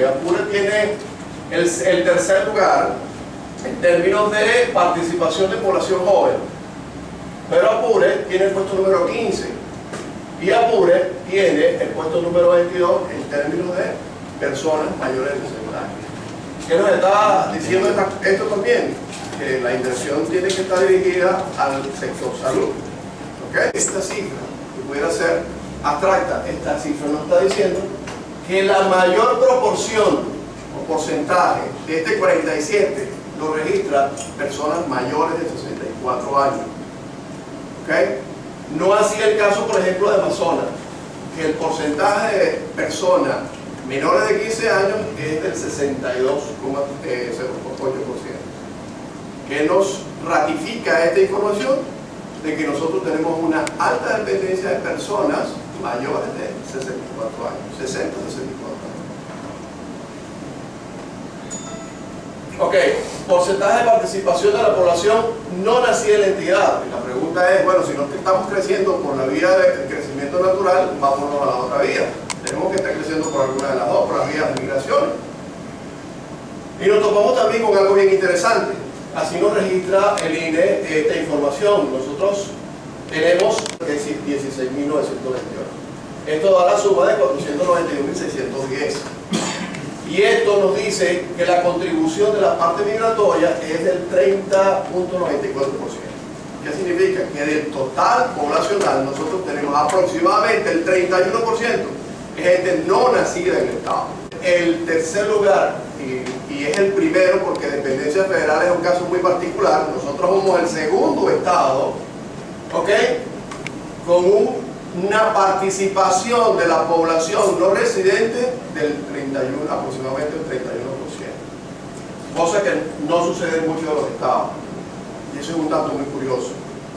Apure. Apure tiene el tercer lugar en términos de participación de población joven, pero Apure tiene el puesto número 15 y Apure tiene el puesto número 22 en términos de personas mayores de 60 años. ¿Qué nos está diciendo esto también? Que la inversión tiene que estar dirigida al sector salud. ¿Okay? Esta cifra, que pudiera ser abstracta, esta cifra nos está diciendo que la mayor proporción o porcentaje de este 47 lo registra personas mayores de 64 años. ¿Okay? No así el caso, por ejemplo, de Amazonas, que el porcentaje de personas menores de 15 años es del 62,08%. ¿Qué nos ratifica esta información? De que nosotros tenemos una alta dependencia de personas mayores de 64 años, 60 a 64 años. Ok, porcentaje de participación de la población no nacida en la entidad. La pregunta es, bueno, si no estamos creciendo por la vía del crecimiento natural, vámonos a la otra vía. Tenemos que estar creciendo por alguna de las dos, por las vías de migración. Y nos topamos también con algo bien interesante. Así nos registra el INE esta información. Nosotros tenemos 16.928. Esto da la suma de 491.610. Y esto nos dice que la contribución de la parte migratoria es del 30.94%. ¿Qué significa? Que del total poblacional nosotros tenemos aproximadamente el 31% de gente no nacida en el Estado. El tercer lugar, y es el primero porque dependencia federal es un caso muy particular, nosotros somos el segundo Estado, ¿ok?, con una participación de la población no residente del 31, aproximadamente el 31%. Cosa que no sucede en muchos de los estados. Y eso es un dato muy curioso.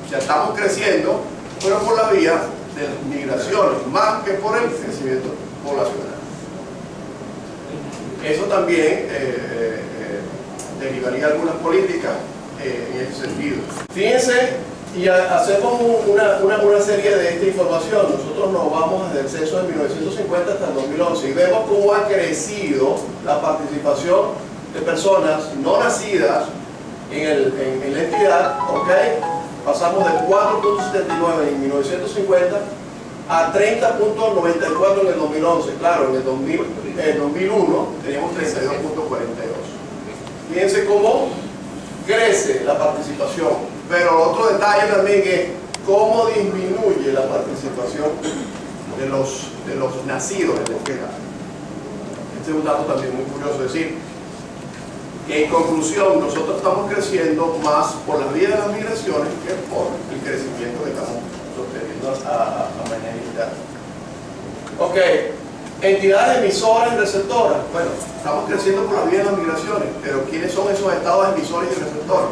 O sea, estamos creciendo, pero por la vía de las migraciones, más que por el crecimiento poblacional. Eso también derivaría algunas políticas en ese sentido. Fíjense, y hacemos una serie de esta información. Nosotros nos vamos desde el censo de 1950 hasta el 2011 y vemos cómo ha crecido la participación de personas no nacidas en la entidad, ¿ok? Pasamos de 4.79 en 1950 a 30.94 en el 2011. Claro, en el 2001 teníamos 32.42. Fíjense cómo crece la participación. Pero otro detalle también es cómo disminuye la participación de los nacidos en la entidad. Este es un dato también muy curioso. Es decir, que en conclusión nosotros estamos creciendo más por las vías de las migraciones que por el crecimiento que estamos sosteniendo a manera. Ok, entidades emisoras y receptoras. Bueno, estamos creciendo por las vías de las migraciones, pero ¿quiénes son esos estados emisores y receptores?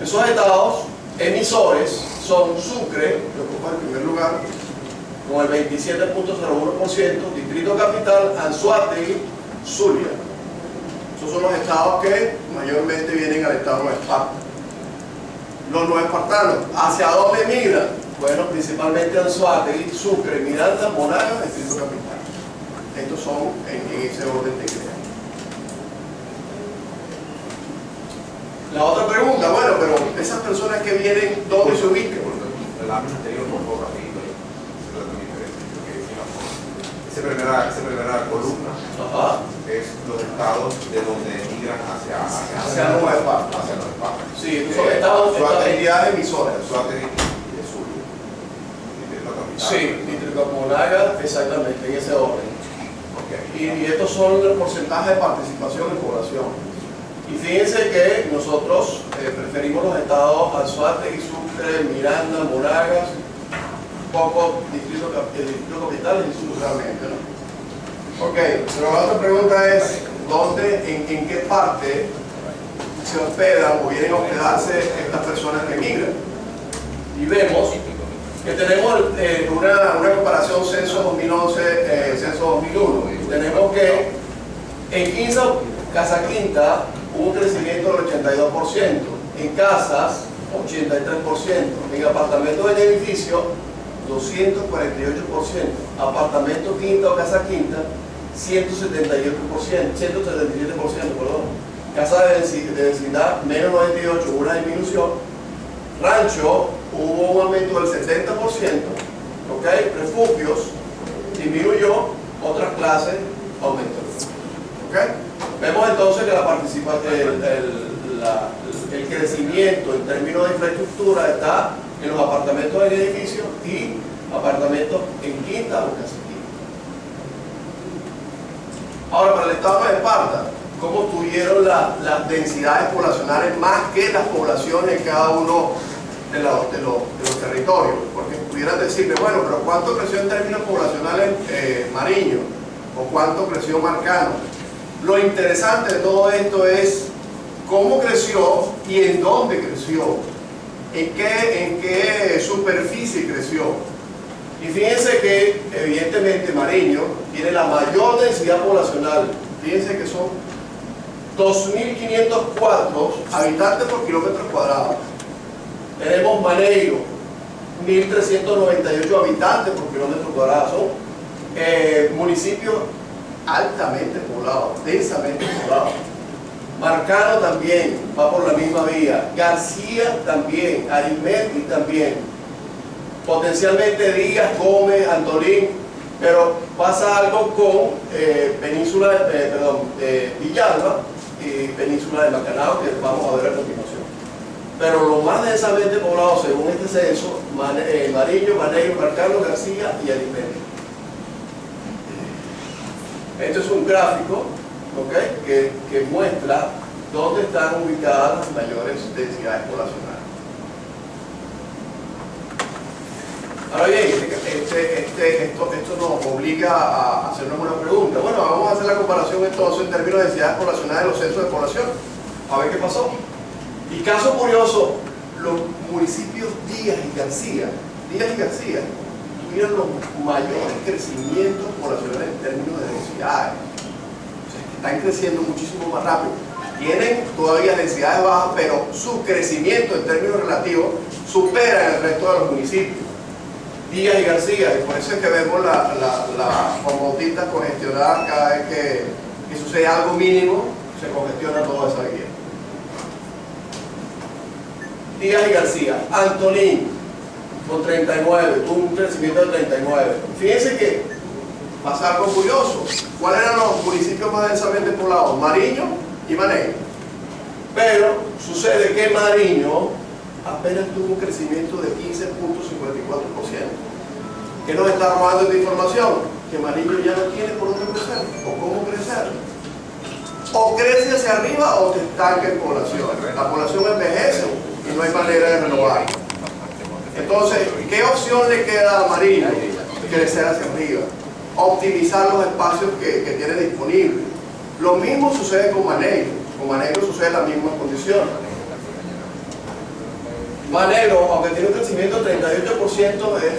Esos estados emisores son Sucre, que ocupa el primer lugar, con el 27.01%, Distrito Capital, Anzoátegui, Zulia. Esos son los estados que mayormente vienen al estado de Esparta. Los no espartanos, ¿hacia dónde migran? Bueno, principalmente Anzoátegui, Sucre, Miranda, Monagas, Distrito Capital. Estos son en ese orden de ideas. La otra pregunta, bueno, pero esas personas que vienen, ¿dónde se ubican? El lápiz anterior, por favor, rapidito. Esa primera columna es los estados de donde emigran hacia Nueva Esparta. Sí, estos son estados, entidades emisoras. Anzoátegui y de Zulia. Sí, Distrito Monagas, exactamente, en ese orden. Okay. Y estos son los porcentajes de participación en población. Y fíjense que nosotros preferimos los estados Anzoátegui, Sucre, Miranda, Monagas, poco Distrito Capital y Sur realmente, ¿no? Ok, pero la otra pregunta es, ¿dónde, en qué parte se hospedan o vienen a hospedarse estas personas que migran? Y vemos que tenemos una comparación censo 2011, censo 2001. Tenemos que en Casa Quinta hubo un crecimiento del 82%, en casas 83%, en apartamentos en edificio 248%, apartamento quinta o casa quinta 177%, perdón. Casa de vecindad, menos 98, hubo una disminución. Rancho, hubo un aumento del 70%, ¿ok? Refugios, disminuyó, otras clases, aumentó. ¿Ok? Vemos entonces que la participación, el crecimiento en términos de infraestructura está en los apartamentos en edificios y apartamentos en quinta o casi quinta. Ahora, para el estado de Esparta, ¿cómo tuvieron las densidades poblacionales más que las poblaciones en cada uno de los territorios? Porque pudieran decirle, bueno, pero ¿cuánto creció en términos poblacionales Mariño? ¿O cuánto creció Marcano? Lo interesante de todo esto es cómo creció y en dónde creció, en qué superficie creció. Y fíjense que evidentemente Mariño tiene la mayor densidad poblacional. Fíjense que son 2.504 habitantes por kilómetro cuadrado. Tenemos Maneiro, 1.398 habitantes por kilómetro cuadrado. Son municipios altamente poblados, densamente poblados. Marcano también va por la misma vía. García también, Arismendi también. Potencialmente Díaz, Gómez, Antolín, pero pasa algo con Villalba y Península de Macanao, que vamos a ver a continuación. Pero lo más densamente poblado según este censo, Mariño, Maneiro, Marcano, García y Arismendi. Este es un gráfico, ¿okay? que muestra dónde están ubicadas las mayores densidades poblacionales. Ahora bien, esto nos obliga a hacernos una pregunta. Bueno, vamos a hacer la comparación entonces en términos de densidades poblacionales de los censos de población. A ver qué pasó. Y caso curioso, los municipios Díaz y García tuvieron los mayores crecimientos poblacionales en términos de densidades. O sea, están creciendo muchísimo más rápido. Tienen todavía densidades bajas, pero su crecimiento en términos relativos supera el resto de los municipios. Díaz y García, y por eso es que vemos la bombotita congestionada cada vez que sucede algo mínimo, se congestiona toda esa vía. Díaz y García, Antolín con 39, tuvo un crecimiento de 39. Fíjense que pasa algo curioso. ¿Cuáles eran los municipios más densamente poblados? Mariño y Maneiro. Pero sucede que Mariño apenas tuvo un crecimiento de 15.54%. ¿Qué nos está robando esta información? Que Mariño ya no tiene por dónde crecer, o cómo crecer. O crece hacia arriba o se estanca en población. La población envejece y no hay manera de renovar. Entonces, ¿qué opción le queda a Mariño? Crecer hacia arriba, optimizar los espacios que tiene disponibles. Lo mismo sucede con Maneiro. Con Maneiro sucede la misma condición. Maneiro, aunque tiene un crecimiento del 38%, es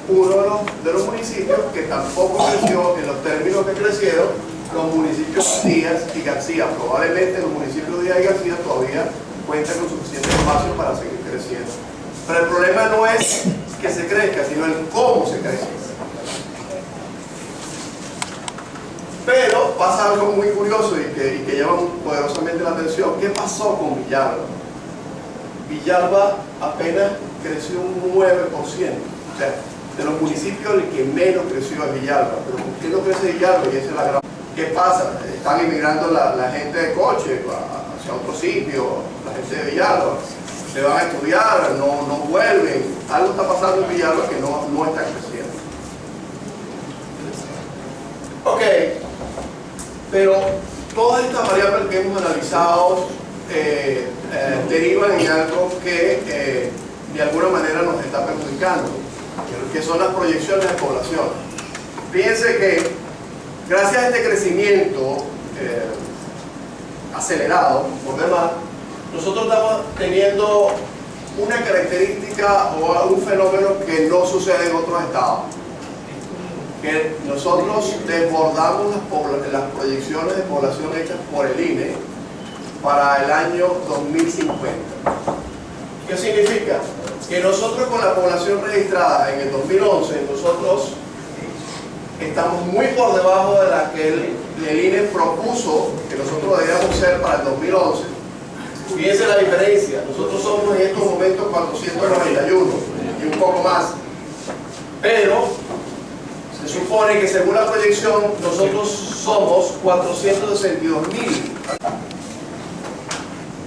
uno de los municipios que tampoco creció en los términos que crecieron los municipios Díaz y García. Probablemente los municipios Díaz y García todavía cuentan con suficiente espacio para seguir creciendo. Pero el problema no es que se crezca, sino el cómo se crece. Pero pasa algo muy curioso y que llama poderosamente la atención. ¿Qué pasó con Villalba? Villalba apenas creció un 9%. O sea, de los municipios el que menos creció es Villalba. Pero ¿por qué no crece Villalba? Y esa es la gran... ¿Qué pasa? Están inmigrando la gente de coche hacia otro sitio, la gente de Villalba. Se van a estudiar, no vuelven. Algo está pasando en Villalba que no está creciendo. Ok, pero todas estas variables que hemos analizado derivan en algo que de alguna manera nos está perjudicando, que son las proyecciones de población. Fíjense que gracias a este crecimiento acelerado, por demás, nosotros estamos teniendo una característica o un fenómeno que no sucede en otros estados. Que nosotros desbordamos las proyecciones de población hechas por el INE para el año 2050. ¿Qué significa? Que nosotros con la población registrada en el 2011, nosotros estamos muy por debajo de la que el INE propuso que nosotros debíamos ser para el 2011. Fíjense la diferencia, nosotros somos en estos momentos 491 y un poco más, pero se supone que según la proyección nosotros somos 462.000.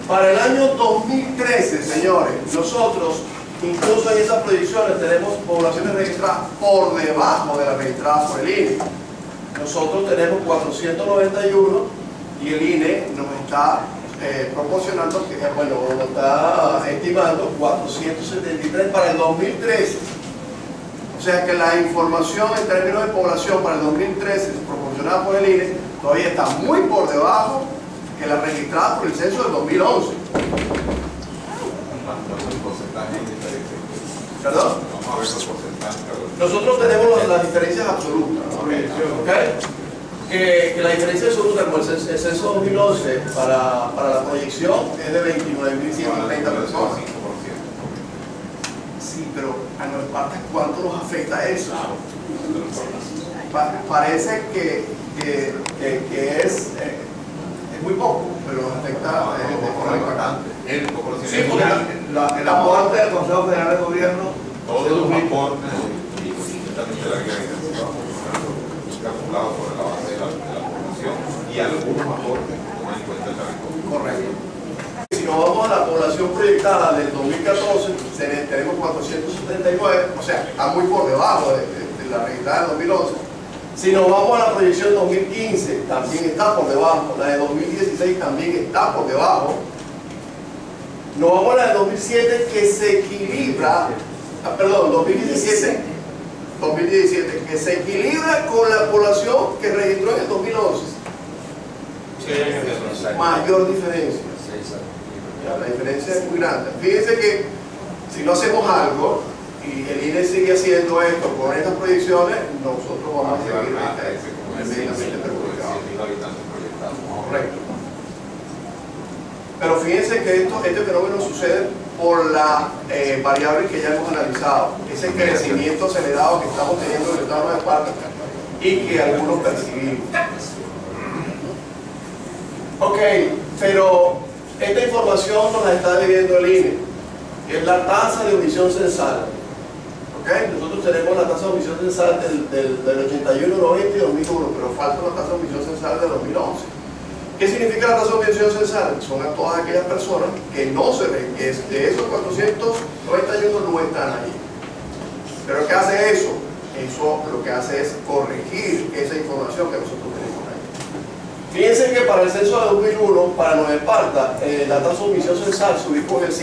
Para el año 2013, señores, nosotros incluso en estas proyecciones tenemos poblaciones registradas por debajo de las registradas por el INE. Nosotros tenemos 491 y el INE nos está proporcionando, bueno, nos está estimando 473 para el 2013. O sea que la información en términos de población para el 2013 proporcionada por el INE todavía está muy por debajo que la registrada por el censo del 2011. ¿Perdón? Vamos a ver los porcentajes. Nosotros tenemos las diferencias absolutas, ¿okay? Que la diferencia absoluta, como el censo 2011 para la proyección es de 29.130 personas. Sí, pero a Nueva Esparta, ¿cuánto nos afecta eso? Parece que es muy poco, pero nos afecta de forma importante. Sí, porque el aporte del Consejo Federal de Gobierno, todos los aportes calculados sobre la base de la población y algunos aportes toman en cuenta el territorio. Correcto. Si nos vamos a la población proyectada del 2014, tenemos 479, o sea, está muy por debajo de la registrada del 2011. Si nos vamos a la proyección 2015, también está por debajo. La de 2016 también está por debajo. Nos vamos a la de 2007 que se equilibra, perdón, 2017 que se equilibra con la población que registró en el 2011. Mayor diferencia. Ya, la diferencia es muy grande. Fíjense que si no hacemos algo y el INE sigue haciendo esto con estas proyecciones, nosotros vamos a seguir tremendamente perjudicados. Correcto. Pero fíjense que este fenómeno sucede por la variable que ya hemos analizado, ese crecimiento acelerado que estamos teniendo en el estado de Esparta y que algunos percibimos. Ok, pero esta información nos la está debiendo el INE, que es la tasa de omisión censal. Okay. Nosotros tenemos la tasa de omisión censal del 81, 90 y 2001, pero falta la tasa de omisión censal del 2011. ¿Qué significa la tasa de omisión censal? Son a todas aquellas personas que no se ven, que de esos 491 no están ahí. ¿Pero qué hace eso? Eso lo que hace es corregir esa información que nosotros tenemos ahí. Fíjense que para el censo de 2001, para Nueva Esparta, la tasa de omisión censal subió por el 5.8.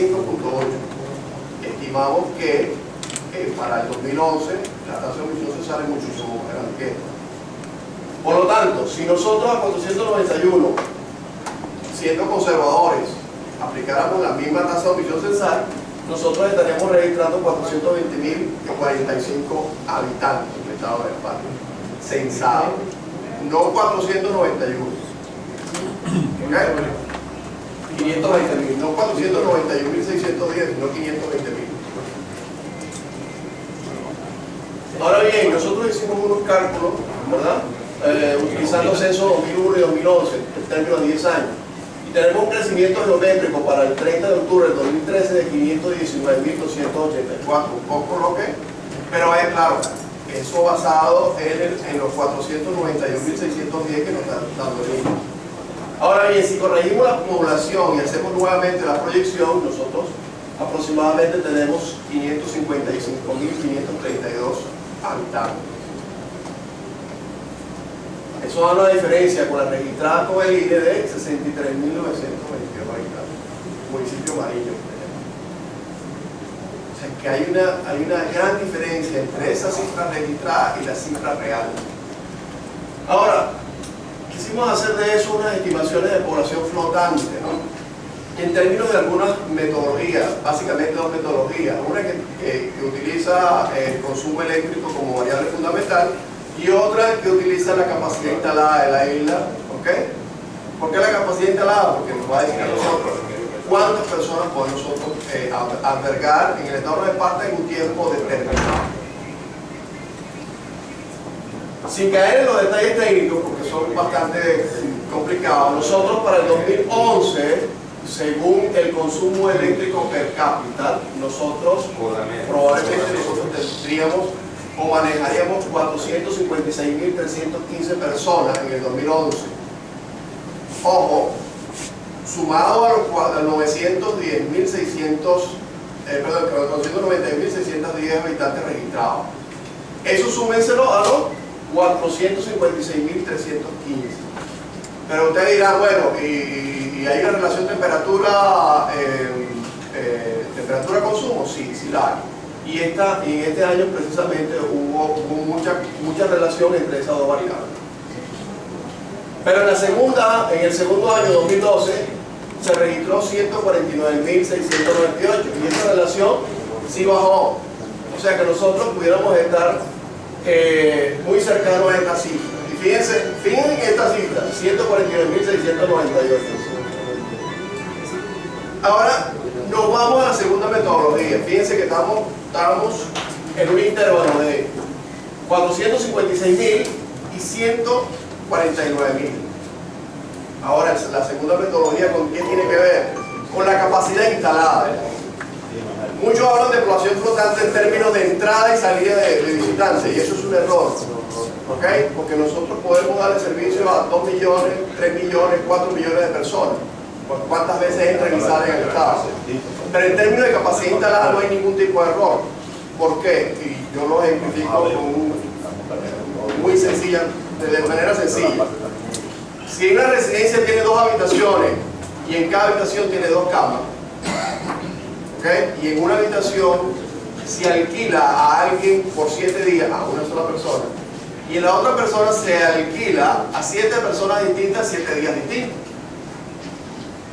Estimamos que para el 2011 la tasa de omisión censal es muchísimo más grande que esta. Por lo tanto, si nosotros a 491, siendo conservadores, aplicáramos la misma tasa de omisión censal, nosotros estaríamos registrando 420.045 habitantes en el estado de Esparta, censados, no 491. ¿Okay? 520.000, no 491.610, sino 520.000. Ahora bien, nosotros hicimos unos cálculos, ¿verdad? Utilizando censo 2001 y 2011 en términos de 10 años, y tenemos un crecimiento geométrico para el 30 de octubre del 2013 de 519.284, un poco lo que, pero es claro, eso basado en los 491.610 que nos está dando el INE. Ahora bien, si corregimos la población y hacemos nuevamente la proyección, nosotros aproximadamente tenemos 555.532 habitantes. Eso da una diferencia con la registrada con el INE de 63.922 habitantes, municipio amarillo. O sea que hay una gran diferencia entre esa cifra registrada y la cifra real. Ahora, quisimos hacer de eso unas estimaciones de población flotante, ¿no? En términos de algunas metodologías, básicamente dos metodologías. Una que utiliza el consumo eléctrico como variable fundamental, y otra que utiliza la capacidad instalada de la isla. ¿Ok? ¿Por qué la capacidad instalada? Porque nos va a decir a nosotros cuántas personas podemos nosotros albergar en el estado de Esparta en un tiempo determinado. sin caer en los detalles técnicos, porque son bastante complicados, nosotros para el 2011, según el consumo eléctrico per cápita, nosotros probablemente tendríamos o manejaríamos 456.315 personas en el 2011. Ojo, sumado a los 490.610 habitantes registrados. Eso súmenselo a los 456.315. Pero usted dirá, bueno, y hay una relación temperatura-consumo, sí, sí la hay. Y en este año precisamente hubo mucha relación entre esas dos variables. Pero en el segundo año, 2012, se registró 149.698 y esa relación sí bajó. O sea que nosotros pudiéramos estar muy cercanos a esta cifra. Y fíjense en esta cifra, 149.698. Ahora nos vamos a la segunda metodología. Fíjense que estamos en un intervalo de 456.000 y 149.000. Ahora, la segunda metodología, ¿con qué tiene que ver? Con la capacidad instalada. Muchos hablan de población flotante en términos de entrada y salida de visitantes, y eso es un error. ¿Okay? Porque nosotros podemos darle servicio a 2 millones, 3 millones, 4 millones de personas. ¿Cuántas veces entran y salen al estado? Pero en términos de capacidad instalada no hay ningún tipo de error. ¿Por qué? Y yo lo ejemplifico muy sencilla, de manera sencilla. Si una residencia tiene 2 habitaciones y en cada habitación tiene 2 camas, ¿okay? Y en una habitación se alquila a alguien por 7 días, a una sola persona, y en la otra persona se alquila a 7 personas distintas 7 días distintos.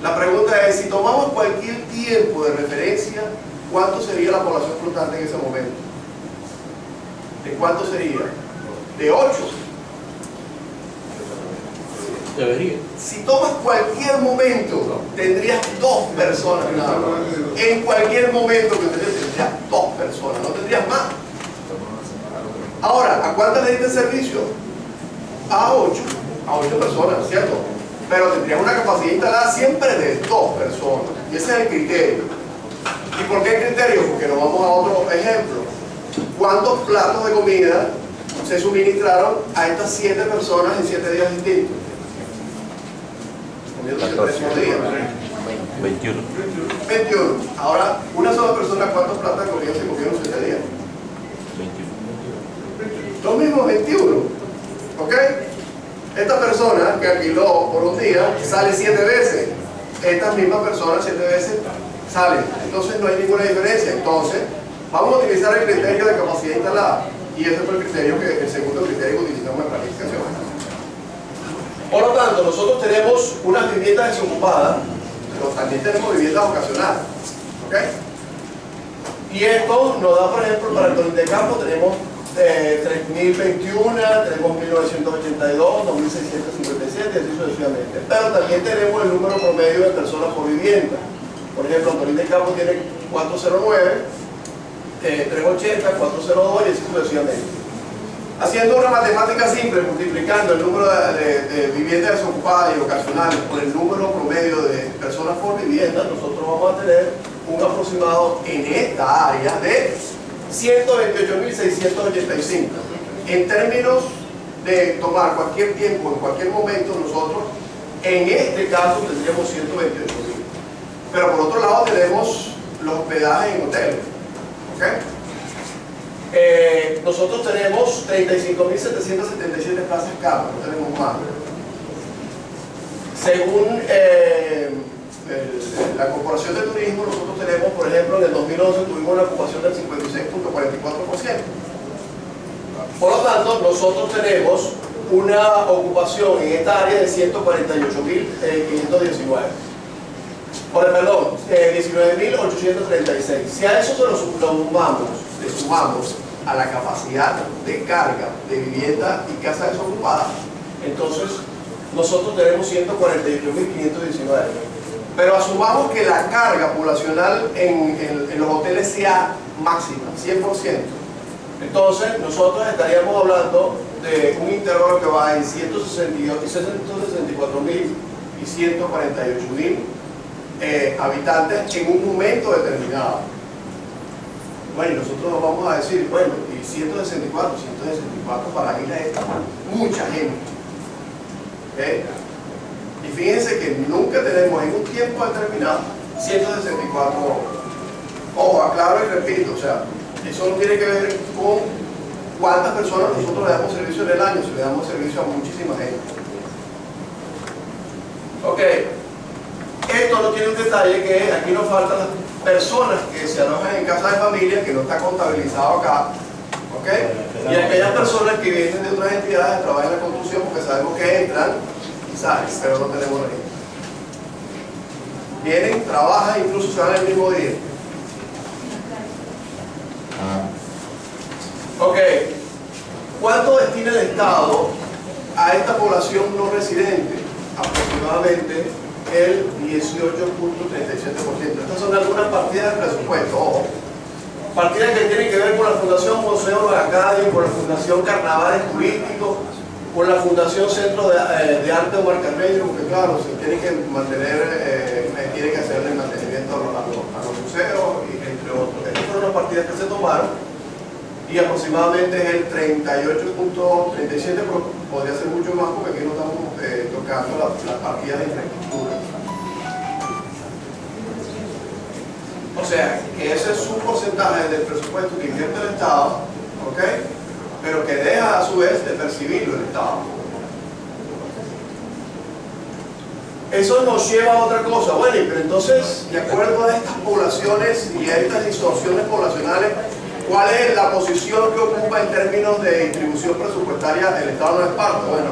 La pregunta es, si tomamos cualquier tiempo de referencia, ¿cuánto sería la población flotante en ese momento? ¿De cuánto sería? De 8. Debería. Si tomas cualquier momento, tendrías 2 personas nada más. En cualquier momento que tendrías 2 personas, no tendrías más. Ahora, ¿a cuántas le diste servicio? A 8 personas, ¿cierto? Pero tendrías una capacidad instalada siempre de 2 personas. Y ese es el criterio. ¿Y por qué el criterio? Porque nos vamos a otro ejemplo. ¿Cuántos platos de comida se suministraron a estas 7 personas en 7 días distintos? 21. Ahora, una sola persona, ¿cuántos platos de comida se comieron en 7 días? 21. Lo mismo, 21. ¿Ok? Esta persona que alquiló por un día sale 7 veces. Estas mismas personas 7 veces salen. Entonces no hay ninguna diferencia. Entonces, vamos a utilizar el criterio de capacidad instalada. Y ese fue el segundo criterio que utilizamos en planificación. Por lo tanto, nosotros tenemos unas viviendas desocupadas, pero también tenemos viviendas ocasionales. ¿Okay? Y esto nos da, por ejemplo, para el Toril de Campo tenemos 3.021, tenemos 1.982, 2.657 y así sucesivamente. Pero también tenemos el número promedio de personas por vivienda. Por ejemplo, el Toril de Campo tiene 409, 380, 402 y así sucesivamente. Haciendo una matemática simple, multiplicando el número de viviendas desocupadas y ocasionales por el número promedio de personas por vivienda, nosotros vamos a tener un aproximado en esta área de 128.685. En términos de tomar cualquier tiempo, en cualquier momento, nosotros en este caso tendríamos 128.000. Pero por otro lado tenemos los hospedajes en hoteles. ¿Okay? Nosotros tenemos 35.777 plazas camas, no tenemos más. Según la Corporación de Turismo, nosotros tenemos, por ejemplo, en el 2011 tuvimos una ocupación del 56.44%. Por lo tanto, nosotros tenemos una ocupación en esta área de 148.519. Perdón, 19.836. Si a eso se lo sumamos a la capacidad de carga de vivienda y casa desocupada, entonces nosotros tenemos 148.519. Pero asumamos que la carga poblacional en los hoteles sea máxima, 100%. Entonces nosotros estaríamos hablando de un intervalo que va en 164.000 y 148.000 habitantes en un momento determinado. Bueno, y nosotros nos vamos a decir, bueno, y 164 para Isla es mucha gente. ¿Okay? Y fíjense que nunca tenemos en un tiempo determinado 164. Ojo, aclaro y repito, o sea, eso no tiene que ver con cuántas personas nosotros le damos servicio en el año, si le damos servicio a muchísima gente. Ok, esto no tiene un detalle que aquí nos faltan las personas que se alojan en casa de familia, que no está contabilizado acá, ok, y aquellas personas que vienen de otras entidades, trabajan en la construcción, porque sabemos que entran y salen, pero no tenemos registro. Vienen, trabajan, incluso se van el mismo día. Ok, ¿cuánto destina el Estado a esta población no residente? Aproximadamente el 18.37%. Estas son algunas partidas del presupuesto. Ojo, partidas que tienen que ver con la Fundación Museo Acadio, con la Fundación Carnavales Turísticos, con la Fundación Centro de Arte Omar Carreño, porque claro, se tiene que mantener, tiene que hacerle mantenimiento a los museos, y entre otros. Estas fueron las partidas que se tomaron. Y aproximadamente es el 38.37, pero podría ser mucho más porque aquí no estamos tocando las partidas de infraestructura. O sea, que ese es un porcentaje del presupuesto que invierte el Estado, ¿ok? Pero que deja a su vez de percibirlo el Estado. Eso nos lleva a otra cosa. Bueno, pero entonces, de acuerdo a estas poblaciones y a estas distorsiones poblacionales, ¿cuál es la posición que ocupa en términos de distribución presupuestaria el Estado no es parte? Bueno,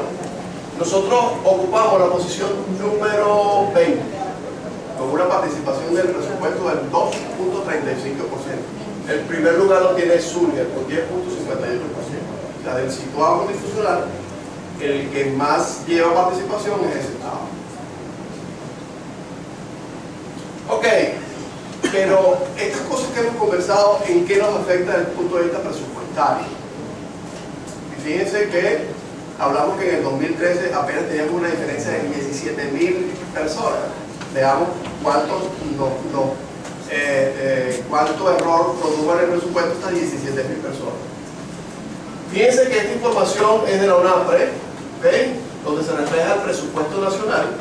nosotros ocupamos la posición número 20, con una participación del presupuesto del 2.35%. El primer lugar lo tiene Zulia, con 10.58%. O sea, del situado constitucional, el que más lleva participación es ese Estado. Ok. Pero estas cosas que hemos conversado, ¿en qué nos afecta desde el punto de vista presupuestario? Y fíjense que hablamos que en el 2013 apenas teníamos una diferencia de 17.000 personas. Veamos cuánto error produjo en el presupuesto estas 17.000 personas. Fíjense que esta información es de la UNAPRE, ¿okay? Donde se refleja el presupuesto nacional,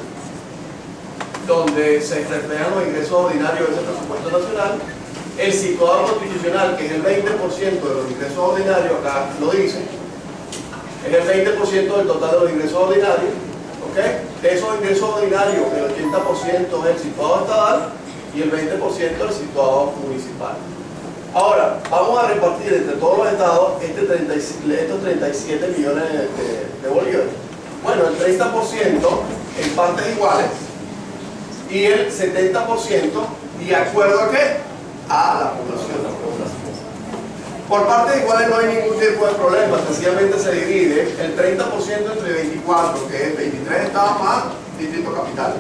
donde se reflejan los ingresos ordinarios de ese presupuesto nacional, el situado constitucional, que es el 20% de los ingresos ordinarios, acá lo dice, es el 20% del total de los ingresos ordinarios, ¿ok? De esos ingresos ordinarios, el 80% es el situado estatal y el 20% el situado municipal. Ahora, vamos a repartir entre todos los estados estos 37 millones de bolívares. Bueno, el 30% en partes iguales, y el 70% de acuerdo a qué? A la población. Por partes iguales no hay ningún tipo de problema, sencillamente se divide el 30% entre 24, que es 23 estados más distrito capital.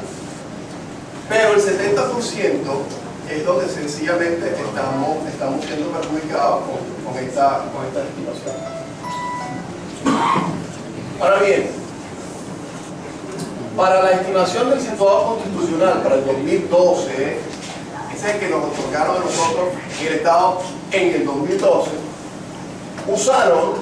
Pero el 70% es donde sencillamente estamos siendo perjudicados con esta estimación. Ahora bien, para la estimación del situado constitucional para el 2012, ese es el que nos otorgaron a nosotros y el Estado en el 2012, usaron,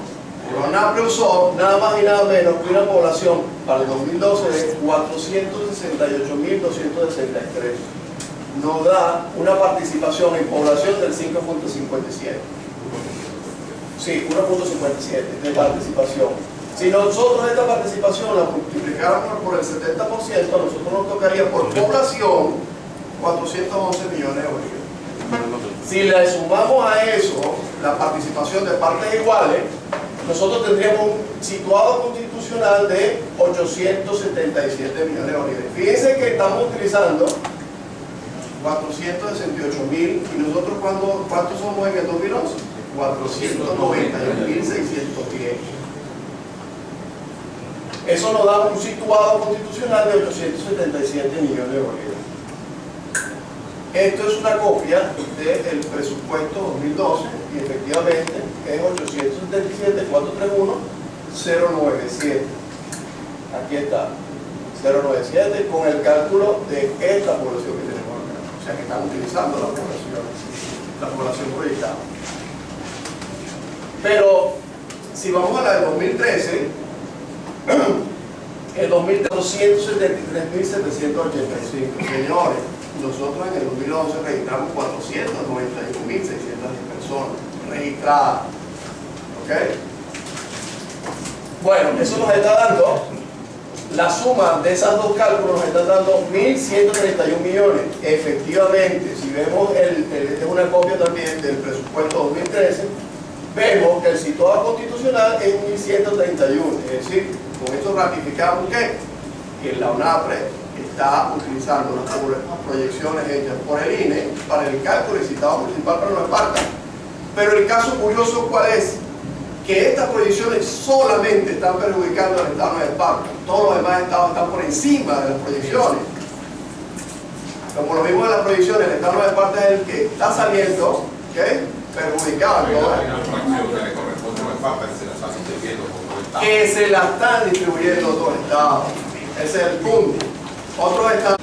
la UNAPRE usó nada más y nada menos que una población para el 2012 de 468.263. Nos da una participación en población del 5.57. Sí, 1.57 de participación. Si nosotros esta participación la multiplicáramos por el 70%, a nosotros nos tocaría por población 411 millones de bolívares. Si le sumamos a eso la participación de partes iguales, nosotros tendríamos un situado constitucional de 877 millones de bolívares. Fíjense que estamos utilizando 468.000 y nosotros ¿cuántos somos en el 2011? 491.610. Eso nos da un situado constitucional de 877 millones de bolívares. Esto es una copia del presupuesto 2012 y efectivamente es 877.431 097. Aquí está, 097 con el cálculo de esta población que tenemos acá. O sea que están utilizando la población proyectada. Pero si vamos a la de 2013, el 273.785. Señores, nosotros en el 2011 registramos 491.610 personas registradas. ¿Ok? Bueno, eso nos está dando, la suma de esos dos cálculos nos está dando 1.131 millones. Efectivamente, si vemos, es una copia también del presupuesto 2013, vemos que el situado constitucional es 1.131. Es decir, con esto ratificamos que la UNAPRE está utilizando las proyecciones hechas por el INE para el cálculo del citado municipal para Nueva Esparta. Pero el caso curioso, ¿cuál es? Que estas proyecciones solamente están perjudicando al estado de Nueva Esparta. Todos los demás estados están por encima de las proyecciones. Como lo vimos en las proyecciones, el estado de Nueva Esparta es el que está saliendo perjudicado. Que se la están distribuyendo otros estados. Ese es el punto. Otros estados.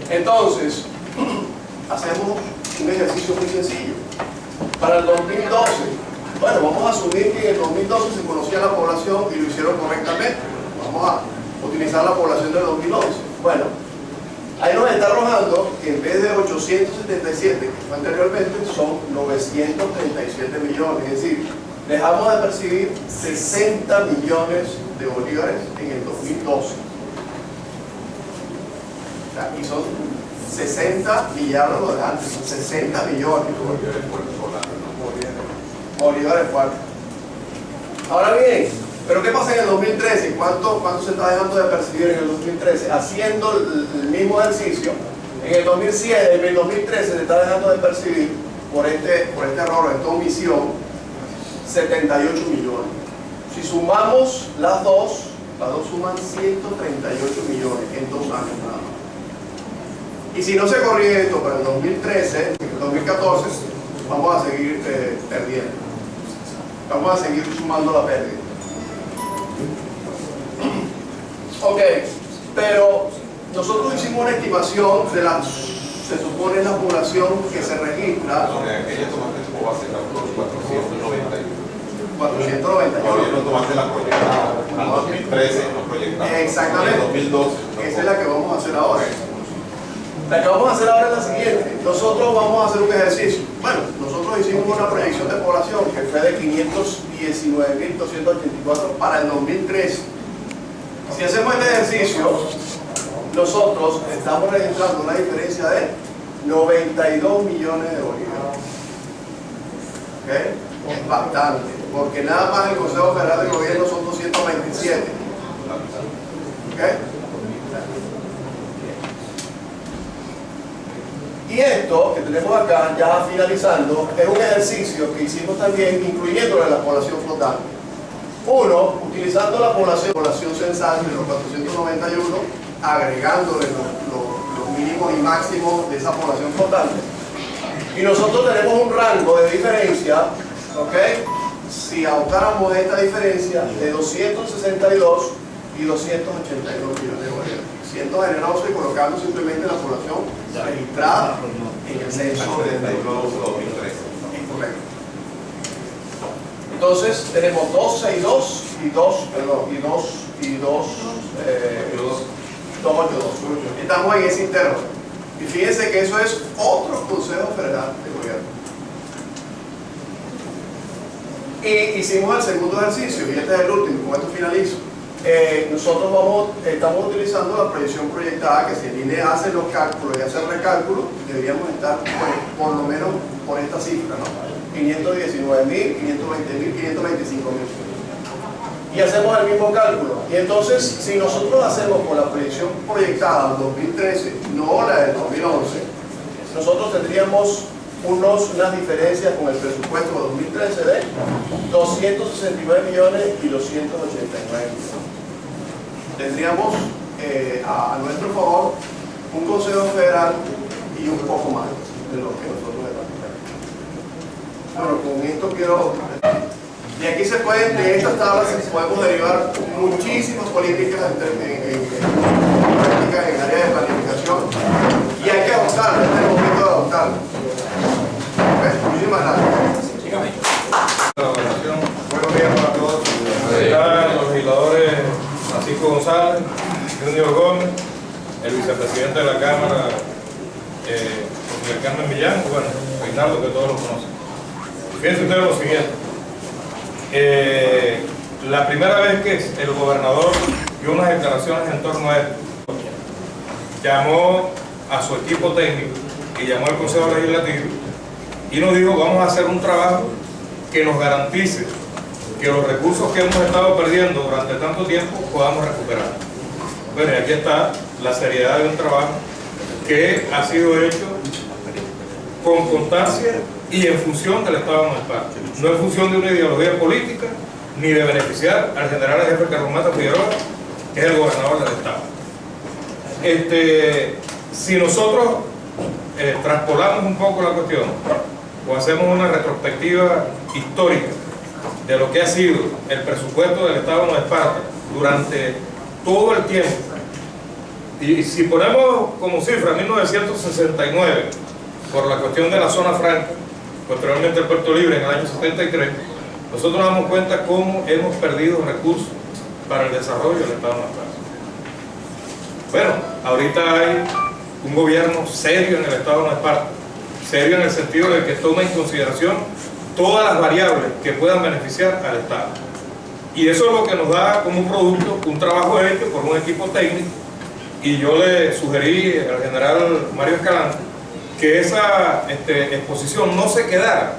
Entonces, hacemos un ejercicio muy sencillo. Para el 2012, bueno, vamos a asumir que en el 2012 se conocía la población y lo hicieron correctamente. Vamos a utilizar la población del 2011. Bueno, ahí nos está arrojando que en vez de 877, que fue anteriormente, son 937 millones. Es decir, dejamos de percibir 60 millones de bolívares en el 2012. O sea, y son 60 millardos lo de antes, son 60 millones de bolívares fuertes. Ahora bien, ¿pero qué pasa en el 2013? ¿Cuánto se está dejando de percibir en el 2013? Haciendo el mismo ejercicio, en el 2007, en el 2013 se está dejando de percibir por este error, esta omisión, 78 millones. Si sumamos las dos suman 138 millones en 2 años nada más. Y si no se corrige esto para el 2013, el 2014, vamos a seguir perdiendo. Vamos a seguir sumando la pérdida. Ok, pero nosotros hicimos una estimación de se supone la población que se registra. Ella tomaste como base la 491. 491. No tomaste la proyectada. En 2013 no proyectamos. Exactamente. En 2012. Esa es la que vamos a hacer ahora. La que vamos a hacer ahora es la siguiente. Nosotros vamos a hacer un ejercicio. Bueno, nosotros hicimos una proyección de población que fue de 519.284 para el 2013. Si hacemos este ejercicio, nosotros estamos registrando una diferencia de 92 millones de bolívares. ¿Ok? Es bastante, porque nada más el Consejo Federal de Gobierno son 227. ¿Ok? Y esto que tenemos acá, ya finalizando, es un ejercicio que hicimos también incluyendo la población flotante. Uno, utilizando la población censal de los 491, agregándole los mínimos y máximos de esa población flotante. Y nosotros tenemos un rango de diferencia, ¿ok? Si adoptáramos esta diferencia de 262 y 282 millones de bolívares. Siendo generoso y colocando simplemente la población registrada en el censo de 2013. Incorrecto. Entonces tenemos 262 y 282. Estamos en ese interno. Y fíjense que eso es otro Consejo Federal de Gobierno. Y hicimos el segundo ejercicio, y este es el último, con esto finalizo. Nosotros estamos utilizando la proyección proyectada, que si el INE hace los cálculos y hace el recálculo, deberíamos estar por lo menos por esta cifra, ¿no? 519.000, 520.000, 525.000. Y hacemos el mismo cálculo. Y entonces, si nosotros hacemos con la proyección proyectada del 2013, no la del 2011, nosotros tendríamos unas diferencias con el presupuesto de 2013 de 269 millones y 289 millones. Tendríamos a nuestro favor un Consejo Federal y un poco más de lo que nosotros necesitamos. Bueno, con esto quiero Y aquí se pueden, de estas tablas podemos derivar muchísimas políticas prácticas en área de planificación. Y hay que adoptarlo, este es el momento de adoptarlo. Muchísimas gracias. Buenos días para todos. Están los legisladores Francisco González, Junior Gómez, el vicepresidente de la Cámara, Miguel Carmen Millán, bueno, Reinaldo, que todos lo conocen. Fíjense ustedes lo siguiente. La primera vez que el gobernador dio unas declaraciones en torno a esto, llamó a su equipo técnico y llamó al Consejo Legislativo y nos dijo: vamos a hacer un trabajo que nos garantice que los recursos que hemos estado perdiendo durante tanto tiempo podamos recuperar. Bueno, y aquí está la seriedad de un trabajo que ha sido hecho con constancia y en función del Estado Municipal, no en función de una ideología política ni de beneficiar al general jefe Carlos Mata Figueroa, que es el gobernador del Estado. Si nosotros traspolamos un poco la cuestión o hacemos una retrospectiva histórica de lo que ha sido el presupuesto del Estado de Nueva Esparta durante todo el tiempo, y si ponemos como cifra 1969 por la cuestión de la zona franca, posteriormente el Puerto Libre en el año 73, nosotros nos damos cuenta cómo hemos perdido recursos para el desarrollo del Estado de Nueva Esparta. Bueno, ahorita hay un gobierno serio en el Estado de Nueva Esparta, serio en el sentido de que toma en consideración todas las variables que puedan beneficiar al Estado. Y eso es lo que nos da como un producto, un trabajo hecho por un equipo técnico, y yo le sugerí al general Mario Escalante que esa exposición no se quedara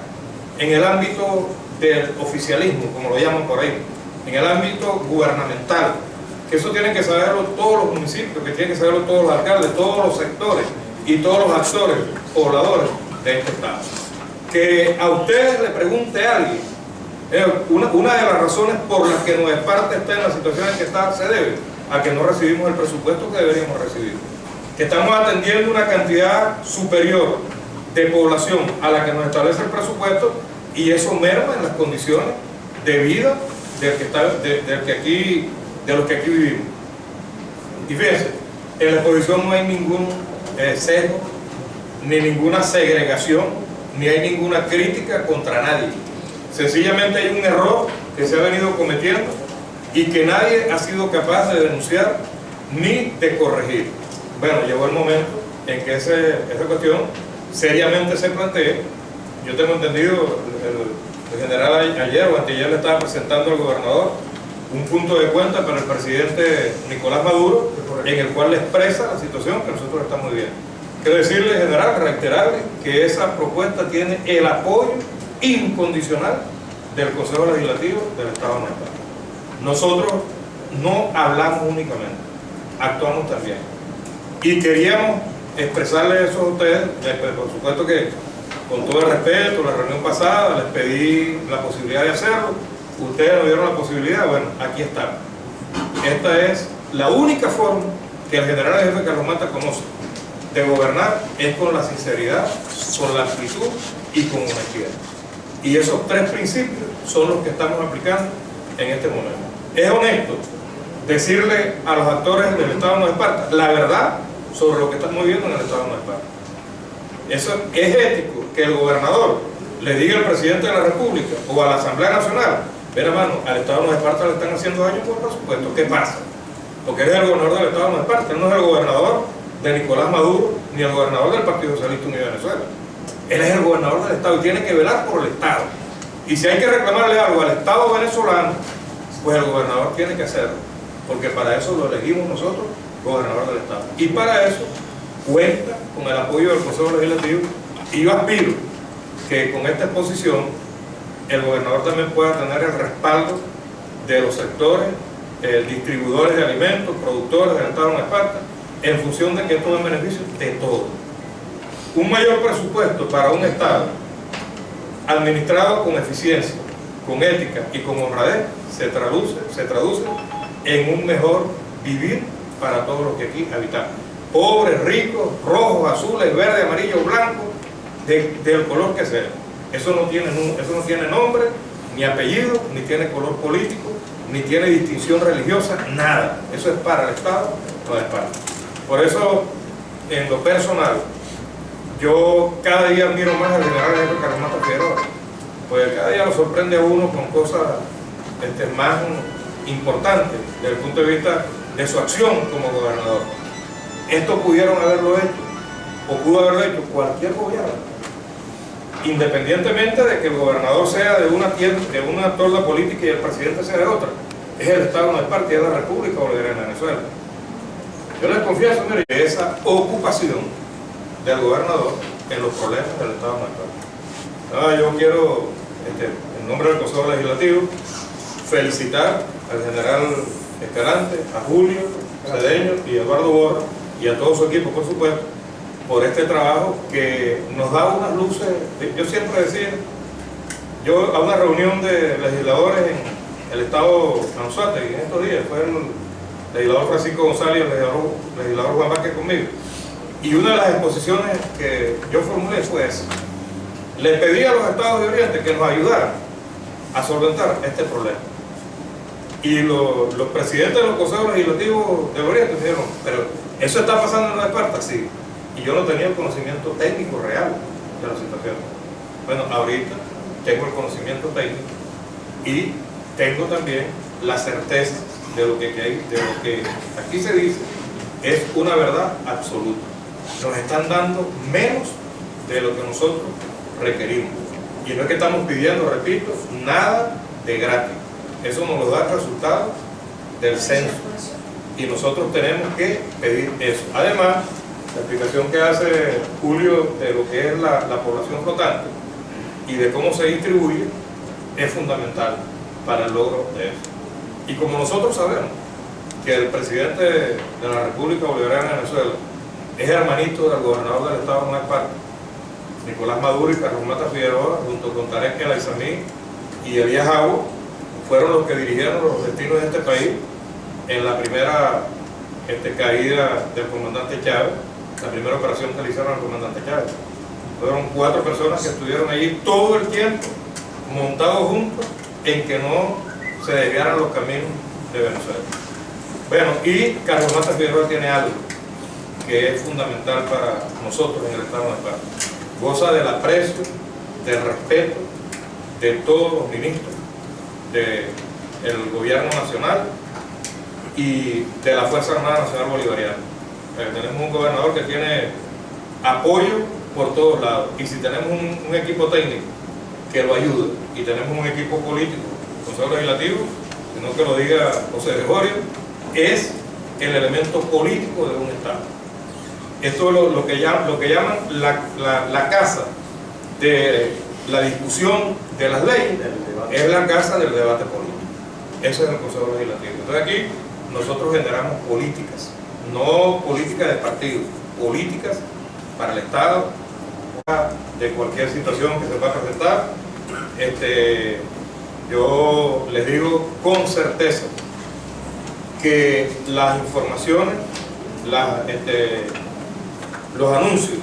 en el ámbito del oficialismo, como lo llaman por ahí, en el ámbito gubernamental, que eso tienen que saberlo todos los municipios, que tienen que saberlo todos los alcaldes, todos los sectores y todos los actores, pobladores de este Estado. Que a ustedes le pregunte a alguien, una de las razones por las que Nueva Esparta está en la situación en que está, se debe a que no recibimos el presupuesto que deberíamos recibir. Que estamos atendiendo una cantidad superior de población a la que nos establece el presupuesto, y eso merma en las condiciones de vida de los que aquí vivimos. Y fíjense, en la exposición no hay ningún sesgo, ni ninguna segregación, ni hay ninguna crítica contra nadie. Sencillamente hay un error que se ha venido cometiendo y que nadie ha sido capaz de denunciar ni de corregir. Bueno, llegó el momento en que esa cuestión seriamente se plantee. Yo tengo entendido, el general ayer o anteayer le estaba presentando al gobernador un punto de cuenta para el presidente Nicolás Maduro, en el cual le expresa la situación que nosotros estamos viviendo. Quiero decirle, general, reiterarle que esa propuesta tiene el apoyo incondicional del Consejo Legislativo del Estado de Nueva Esparta. Nosotros no hablamos únicamente, actuamos también. Y queríamos expresarles eso a ustedes, por supuesto que con todo el respeto, la reunión pasada les pedí la posibilidad de hacerlo, ustedes nos dieron la posibilidad, bueno, aquí está. Esta es la única forma que el general jefe Carlos Mata conoce de gobernar, es con la sinceridad, con la amplitud y con honestidad. Y esos tres principios son los que estamos aplicando en este momento. Es honesto decirle a los actores del Estado de Nueva Esparta la verdad sobre lo que estamos viviendo en el Estado de Nueva Esparta. Eso es ético, que el gobernador le diga al presidente de la República o a la Asamblea Nacional: ven, hermano, al Estado de Nueva Esparta le están haciendo daño por presupuesto. ¿Qué pasa? Porque él es el gobernador del Estado de Nueva Esparta, él no es el gobernador de Nicolás Maduro ni el gobernador del Partido Socialista Unido de Venezuela. Él es el gobernador del Estado y tiene que velar por el Estado. Y si hay que reclamarle algo al Estado venezolano, pues el gobernador tiene que hacerlo, porque para eso lo elegimos nosotros, gobernador del Estado. Y para eso cuenta con el apoyo del Consejo Legislativo, y yo aspiro que con esta exposición el gobernador también pueda tener el respaldo de los sectores, distribuidores de alimentos, productores del Estado de Nueva Esparta, en función de que esto es en beneficio de todos. Un mayor presupuesto para un Estado administrado con eficiencia, con ética y con honradez se traduce en un mejor vivir para todos los que aquí habitamos. Pobres, ricos, rojos, azules, verdes, amarillos, blancos, del color que sea. Eso no tiene nombre, ni apellido, ni tiene color político, ni tiene distinción religiosa, nada. Eso es para el Estado, no es para. Por eso, en lo personal, yo cada día admiro más al general Carlos Mata Figueroa, pues cada día lo sorprende a uno con cosas más importantes desde el punto de vista de su acción como gobernador. Esto pudieron haberlo hecho, o pudo haberlo hecho cualquier gobierno, independientemente de que el gobernador sea de una torda política y el presidente sea de otra. Es el Estado, no es parte de la República Bolivariana de Venezuela. Yo les confieso, mire, esa ocupación del gobernador en los problemas del Estado no es parte. Yo quiero, en nombre del Consejo Legislativo, felicitar al general Escalante, a Julio Cedeño y a Eduardo Borra y a todo su equipo, por supuesto, por este trabajo que nos da unas luces. Yo siempre decía, yo a una reunión de legisladores en el estado Anzoátegui en estos días, fue el legislador Francisco González y el legislador Juan Vázquez conmigo, y una de las exposiciones que yo formulé fue esa. Le pedí a los estados de Oriente que nos ayudaran a solventar este problema. Y los presidentes de los consejos legislativos del Oriente me dijeron, pero eso está pasando en la Esparta, sí. Y yo no tenía el conocimiento técnico real de la situación. Bueno, ahorita tengo el conocimiento técnico y tengo también la certeza de lo que aquí se dice es una verdad absoluta. Nos están dando menos de lo que nosotros requerimos. Y no es que estamos pidiendo, repito, nada de gratis. Eso nos lo da el resultado del censo. Y nosotros tenemos que pedir eso. Además, la explicación que hace Julio de lo que es la población flotante y de cómo se distribuye es fundamental para el logro de eso. Y como nosotros sabemos que el presidente de la República Bolivariana de Venezuela es hermanito del gobernador del estado de Nueva Esparta, Nicolás Maduro y Carlos Mata Figueroa, junto con Tarek El Aizamí y Elías Agua, fueron los que dirigieron los destinos de este país en la primera caída del comandante Chávez, la primera operación que le hicieron al comandante Chávez. Fueron 4 personas que estuvieron allí todo el tiempo, montados juntos, en que no se desviaran los caminos de Venezuela. Bueno, y Carlos Mata Figueroa tiene algo que es fundamental para nosotros en el estado de Esparta. Goza del aprecio, del respeto de todos los ministros del gobierno nacional y de la Fuerza Armada Nacional Bolivariana. Tenemos un gobernador que tiene apoyo por todos lados, y si tenemos un equipo técnico que lo ayuda y tenemos un equipo político, Consejo Legislativo, sino que lo diga José Gregorio, es el elemento político de un Estado. Esto es lo que llaman la casa de la discusión de las leyes, es la casa del debate político. Eso es el Consejo Legislativo. Entonces aquí nosotros generamos políticas, no políticas de partidos, políticas para el Estado, de cualquier situación que se va a presentar. Yo les digo con certeza que las informaciones, los anuncios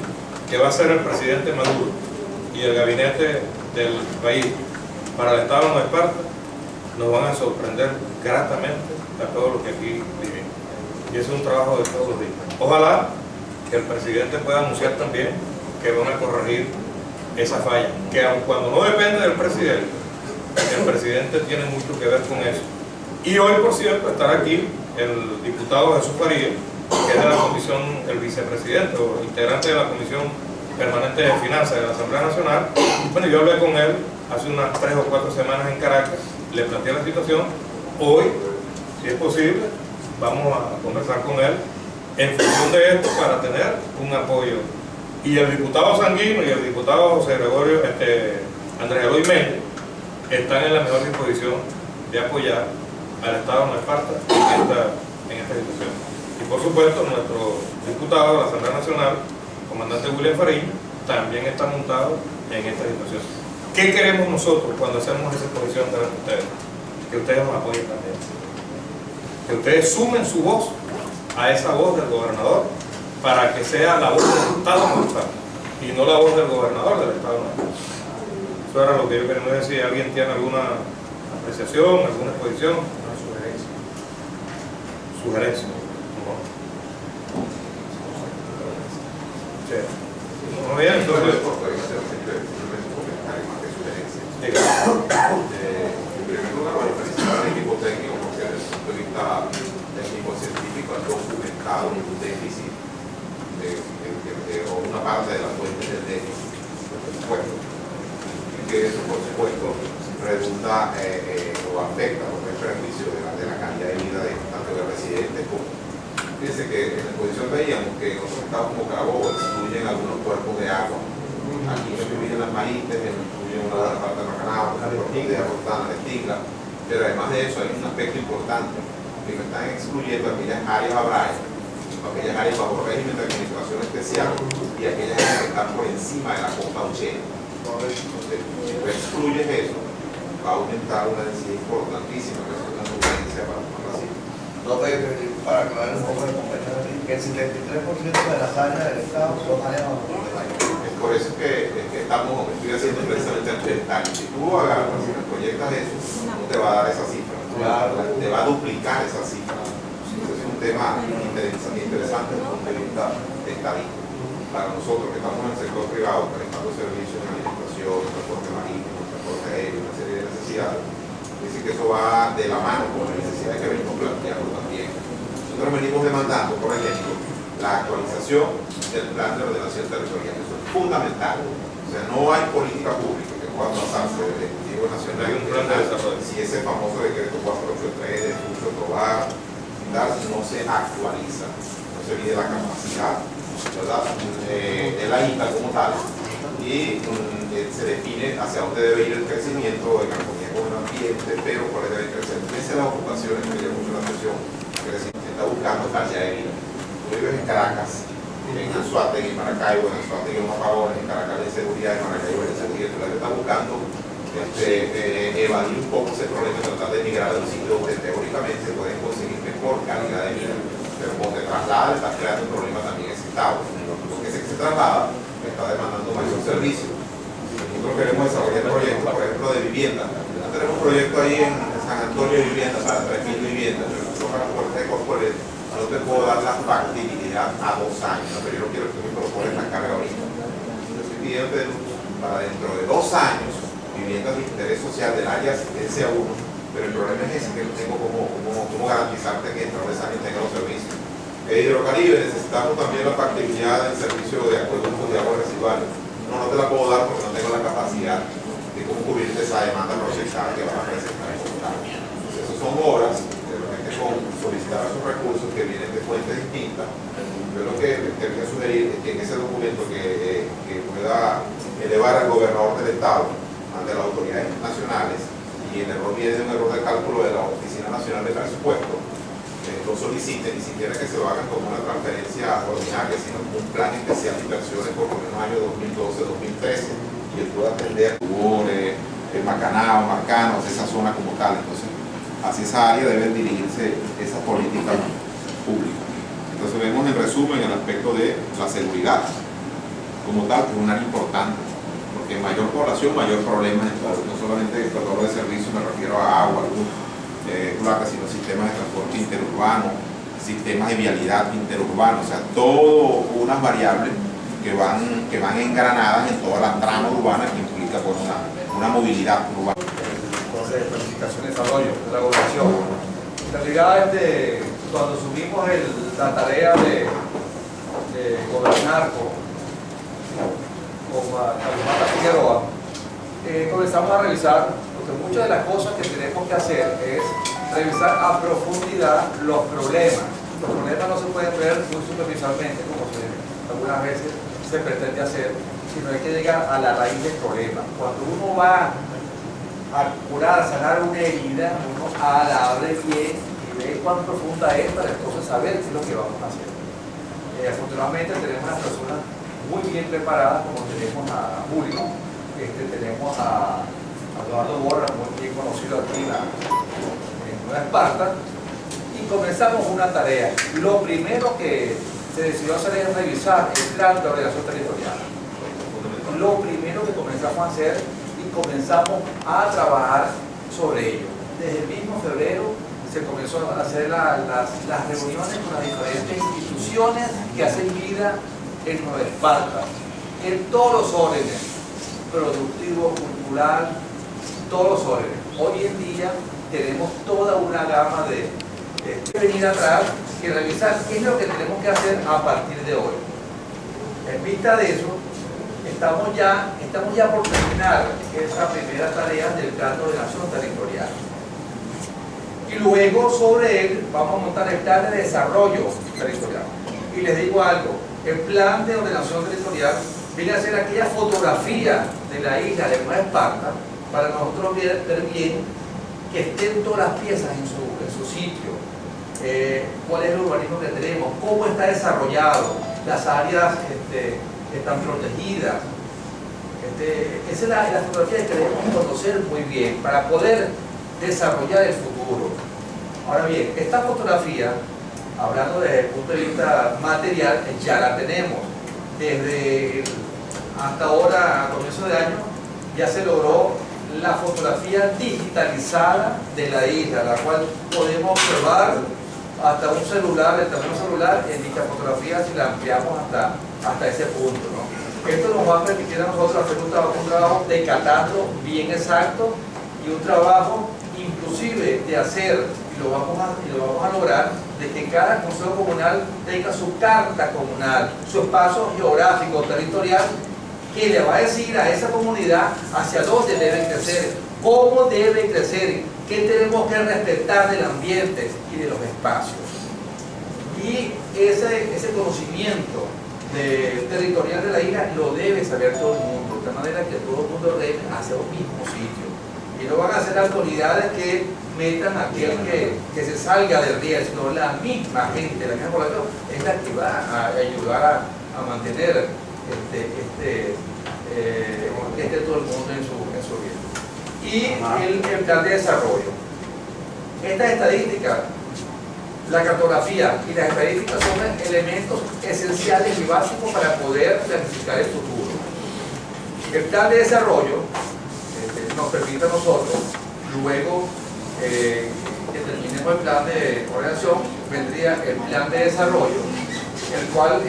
que va a hacer el presidente Maduro y el gabinete del país para el Estado de Nueva Esparta nos van a sorprender gratamente a todos los que aquí vivimos. Y ese es un trabajo de todos los días. Ojalá que el presidente pueda anunciar también que van a corregir esa falla, que aun cuando no depende del presidente, el presidente tiene mucho que ver con eso. Y hoy, por cierto, estará aquí el diputado Jesús Faría, que es de la comisión, el vicepresidente o integrante de la Comisión Permanente de Finanzas de la Asamblea Nacional. Bueno, yo hablé con él hace unas 3 o 4 semanas en Caracas, le planteé la situación. Hoy, si es posible, vamos a conversar con él en función de esto para tener un apoyo. Y el diputado Sanguino y el diputado José Gregorio, Andrés Eloy Méndez, están en la mejor disposición de apoyar al Estado de Nueva Esparta en esta situación. Y por supuesto, nuestro diputado de la Asamblea Nacional, comandante William Fariña, también está montado en esta situación. ¿Qué queremos nosotros cuando hacemos esa exposición delante de ustedes? Que ustedes nos apoyen también. Que ustedes sumen su voz a esa voz del gobernador para que sea la voz del Estado de Nueva Esparta y no la voz del gobernador del Estado de Nueva Esparta. Eso Eso era lo que yo quería decir. ¿Alguien tiene alguna apreciación, alguna exposición? Una sugerencia. Sugerencia. Sí. Muy bien, entonces. En primer lugar, voy a felicitar al equipo técnico porque desde el punto de vista técnico científico han documentado un déficit o una parte de la fuente del déficit, por supuesto, y que eso, por supuesto, redunda o afecta por el perjuicio de la calidad de vida de tanto de residentes como. Fíjense que en la exposición veíamos que en otros estados como Carabobo excluyen algunos cuerpos de agua. Aquí no incluyen las maíces, no incluyen una buena parte de Macanao, de Arrotana, de Tigla, pero además de eso hay un aspecto importante, que no están excluyendo aquellas áreas abraias, aquellas áreas bajo régimen de administración especial y aquellas áreas que están por encima de la costa 80. Entonces, si tú excluyes eso, va a aumentar una densidad importantísima, que es una sugerencia para Brasil. No, para aclarar un poco de competencia, que el 73% de las áreas del Estado son áreas bajo Es por eso que estoy haciendo precisamente el comentario. Si tú agarras y proyectas eso, no te va a dar esa cifra, te va a duplicar esa cifra. Ese es un tema interesante desde el punto de vista estadístico. Para nosotros que estamos en el sector privado, prestando servicios en administración, transporte marítimo, transporte aéreo, una serie de necesidades, dice que eso va de la mano con la necesidad que venimos planteando también. Nosotros venimos demandando, por ejemplo, la actualización del plan de ordenación territorial. Eso es fundamental. O sea, no hay política pública que pueda pasarse del Ejecutivo Nacional y regional si ese famoso decreto 483 de uso probar no se actualiza, no se mide la capacidad, ¿verdad?, de la isla como tal, y se define hacia dónde debe ir el crecimiento en armonía con el ambiente, pero cuáles deben crecer. Esas son las ocupaciones que me llama mucho la atención, que se está buscando calidad de vida. Tú vives en Caracas, en Anzoátegui, en Maracaibo, en Anzoátegui en Apagones, en Caracas de seguridad, en Maracaibo de seguridad. Tú está buscando evadir un poco ese problema y tratar de emigrar a un sitio donde teóricamente pueden conseguir mejor calidad de vida, pero cuando te traslada estás creando un problema también ese estado, porque ese que se traslada está demandando mayor servicio. Nosotros queremos desarrollar proyectos, por ejemplo, de vivienda. Tenemos un proyecto ahí en San Antonio de vivienda para 3.000 viviendas, pero nosotros para la puerta de corporate no te puedo dar la factibilidad a 2 años, pero yo no quiero que me propones la carga ahorita. Yo estoy pidiendo para dentro de 2 años viviendas de interés social del área asistencia 1, pero el problema es ese, que no tengo cómo garantizarte que dentro de 2 años tenga los servicios. En Hidrocaribe necesitamos también la factibilidad del servicio de acueductos de aguas residuales. No te la puedo dar porque no tengo la capacidad de cómo cubrirte esa demanda procesal que van a presentar en el Estado. Esas son obras, de repente con solicitar esos recursos que vienen de fuentes distintas. Yo lo que quería sugerir es que en ese documento que pueda elevar al gobernador del Estado ante las autoridades nacionales, y el error viene de un error de cálculo de la Oficina Nacional de Presupuesto, lo soliciten, ni siquiera que se lo hagan como una transferencia ordinaria, sino como un plan especial de inversiones por lo menos año 2012-2013, y él pueda atender el Macanao, Marcanos, esa zona como tal. Entonces, hacia esa área deben dirigirse esas políticas públicas. Entonces vemos en resumen el aspecto de la seguridad como tal, que es un área importante, porque mayor población, mayor problema en todo, no solamente el proveedor de servicios, me refiero a agua, luz, placas, sino sistemas de transporte interurbano, sistemas de vialidad interurbano, o sea, todo unas variables que van engranadas en toda la trama urbana que implica por una movilidad urbana. Entonces, planificación y desarrollo de la gobernación. En realidad, cuando asumimos la tarea de gobernar con Carlos Figueroa, comenzamos a revisar, porque muchas de las cosas que tenemos que hacer es revisar a profundidad los problemas. Los problemas no se pueden ver muy superficialmente, como algunas veces se pretende hacer, sino hay que llegar a la raíz del problema. Cuando uno va a curar, a sanar una herida, uno la abre bien y ve cuán profunda es para entonces saber qué es lo que vamos a hacer. Afortunadamente tenemos unas personas muy bien preparadas, como tenemos a Julio, tenemos a Eduardo Borra, muy bien conocido aquí en Nueva Esparta, y comenzamos una tarea. Lo primero que se decidió hacer es revisar el plan de ordenación territorial. Lo primero que comenzamos a hacer, y comenzamos a trabajar sobre ello. Desde el mismo febrero se comenzó a hacer las reuniones con las diferentes instituciones que hacen vida en Nueva Esparta, en todos los órdenes, productivo, cultural, todos los órdenes. Hoy en día tenemos toda una gama de venir atrás y revisar qué es lo que tenemos que hacer a partir de hoy. En vista de eso, estamos ya por terminar esa primera tarea del plan de ordenación territorial. Y luego sobre él vamos a montar el plan de desarrollo territorial. Y les digo algo, el plan de ordenación territorial viene a ser aquella fotografía de la isla de Nueva Esparta para nosotros ver bien que estén todas las piezas en su sitio, cuál es el urbanismo que tenemos, cómo está desarrollado, las áreas están protegidas. Esa es la fotografía que debemos conocer muy bien para poder desarrollar el futuro. Ahora bien, esta fotografía, hablando desde el punto de vista material, ya la tenemos. Hasta ahora, a comienzo de año, ya se logró la fotografía digitalizada de la isla, la cual podemos observar hasta un celular, el tamaño celular, en dicha fotografía si la ampliamos hasta ese punto, ¿no? Esto nos va a permitir a nosotros hacer un trabajo de catastro bien exacto y un trabajo inclusive de hacer, y lo vamos a lograr, de que cada consejo comunal tenga su carta comunal, su espacio geográfico, territorial, que le va a decir a esa comunidad hacia dónde debe crecer, cómo debe crecer, qué tenemos que respetar del ambiente y de los espacios. Y ese conocimiento territorial de la isla lo debe saber todo el mundo, de manera que todo el mundo debe hacia un mismo sitio. Y no van a ser autoridades que metan a aquel que se salga del riesgo, sino la misma gente, la misma población, es la que va a ayudar a mantener que esté todo el mundo en su bien. Y el plan de desarrollo. Estas estadísticas, la cartografía y las estadísticas son elementos esenciales y básicos para poder planificar el futuro. El plan de desarrollo nos permite a nosotros, luego que terminemos el plan de ordenación, vendría el plan de desarrollo, el cual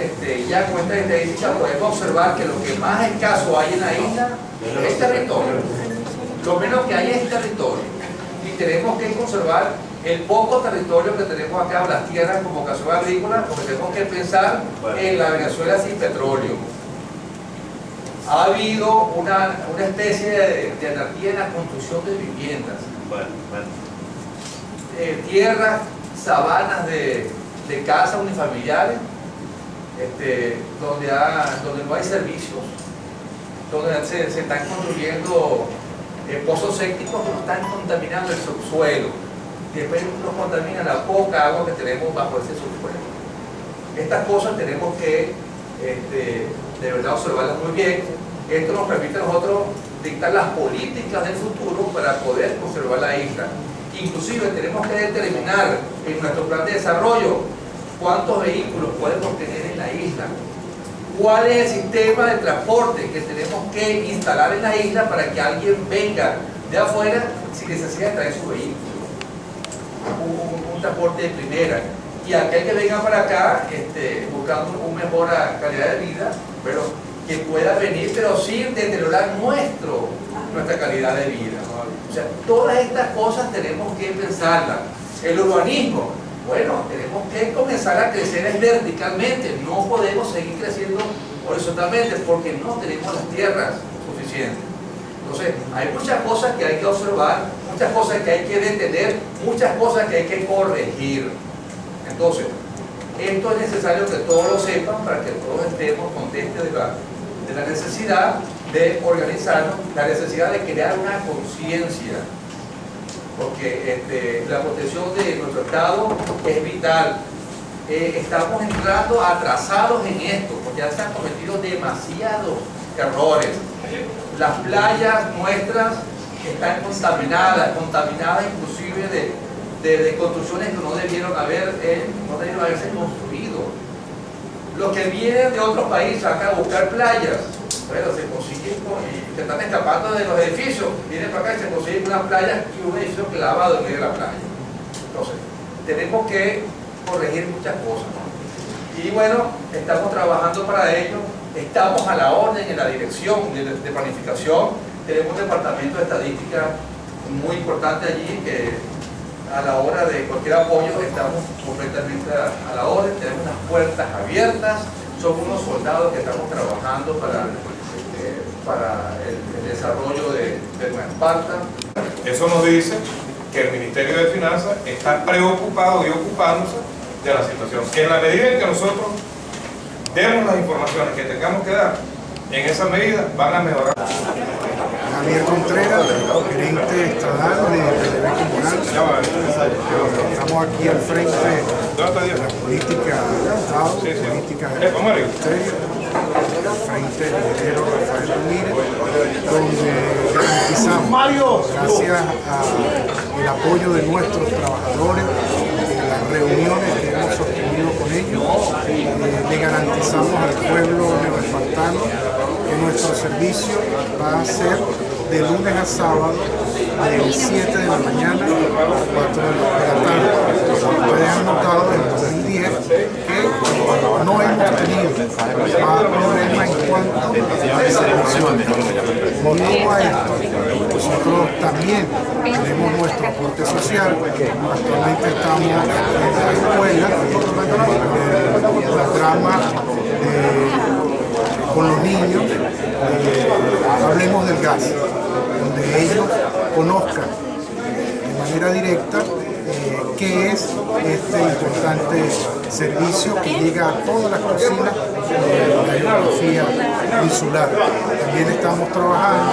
ya con estas estadísticas podemos observar que lo que más escaso hay en la isla es territorio. Lo menos que hay es territorio. Y tenemos que conservar el poco territorio que tenemos acá, las tierras como vocación agrícola, porque tenemos que pensar en la Venezuela sin petróleo. Ha habido una especie de anarquía en la construcción de viviendas. Tierras, sabanas de casas unifamiliares, donde no hay servicios, donde se están construyendo pozos sépticos que nos están contaminando el subsuelo. Después nos contamina la poca agua que tenemos bajo ese subsuelo. Estas cosas tenemos que de verdad observarlas muy bien. Esto nos permite a nosotros dictar las políticas del futuro para poder conservar la isla. Inclusive tenemos que determinar en nuestro plan de desarrollo cuántos vehículos podemos tener en la isla, cuál es el sistema de transporte que tenemos que instalar en la isla para que alguien venga de afuera sin necesidad de traer su vehículo, un transporte de primera, y aquel que venga para acá buscando una mejor calidad de vida, pero que pueda venir pero sin deteriorar nuestra calidad de vida. O sea, todas estas cosas tenemos que pensarlas. El urbanismo, bueno, tenemos que comenzar a crecer verticalmente, no podemos seguir creciendo horizontalmente porque no tenemos las tierras suficientes. Entonces, hay muchas cosas que hay que observar, muchas cosas que hay que detener, muchas cosas que hay que corregir. Entonces, esto es necesario que todos lo sepan para que todos estemos conscientes de la necesidad de organizarnos, la necesidad de crear una conciencia, porque la protección de nuestro Estado es vital. Estamos entrando atrasados en esto, porque ya se han cometido demasiados errores. Las playas nuestras están contaminadas inclusive de construcciones que no debieron haberse construido. Los que vienen de otros países acá a buscar playas Bueno, se consiguen y se están escapando de los edificios, vienen para acá y se consiguen una playa y un edificio clavado en medio de la playa. Entonces, tenemos que corregir muchas cosas, ¿no? Y bueno, estamos trabajando para ello, estamos a la orden en la dirección de planificación, tenemos un departamento de estadística muy importante allí que a la hora de cualquier apoyo estamos completamente a la orden, tenemos las puertas abiertas, somos unos soldados que estamos trabajando para el desarrollo de Nueva Esparta. Eso nos dice que el Ministerio de Finanzas está preocupado y ocupándose de la situación. En la medida en que nosotros demos las informaciones que tengamos que dar, en esa medida van a mejorar. Javier Contreras, gerente estatal de PDVSA. Estamos aquí al frente de la política del Estado, política del Ministerio, al frente del ingeniero Rafael Ramírez, donde garantizamos, gracias al apoyo de nuestros trabajadores, las reuniones que hemos sostenido con ellos, le garantizamos al pueblo neoespartano que nuestro servicio va a ser de lunes a sábado de 7 de la mañana a 4 de la tarde. Ustedes han notado en 2010 que no hemos tenido problema en cuanto al servicio. Unido a esto, nosotros también tenemos nuestro aporte social. Actualmente estamos en la escuela, en el programa con los niños, hablemos del gas, donde ellos conozcan de manera directa qué es este importante servicio que llega a todas las cocinas de la geografía insular. También estamos trabajando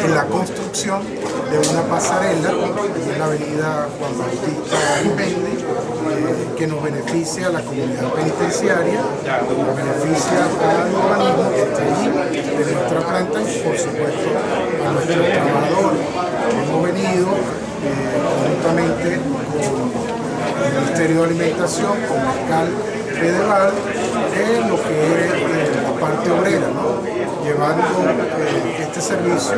en la construcción de una pasarela en la avenida Juan Bautista Imendi, que nos beneficia a la comunidad penitenciaria, nos beneficia al urbanismo que está allí de nuestra planta y por supuesto a nuestros trabajadores. Hemos venido conjuntamente con el Ministerio de Alimentación, con el alcalde Fedeval, en lo que es la parte obrera, ¿no? Llevando este servicio a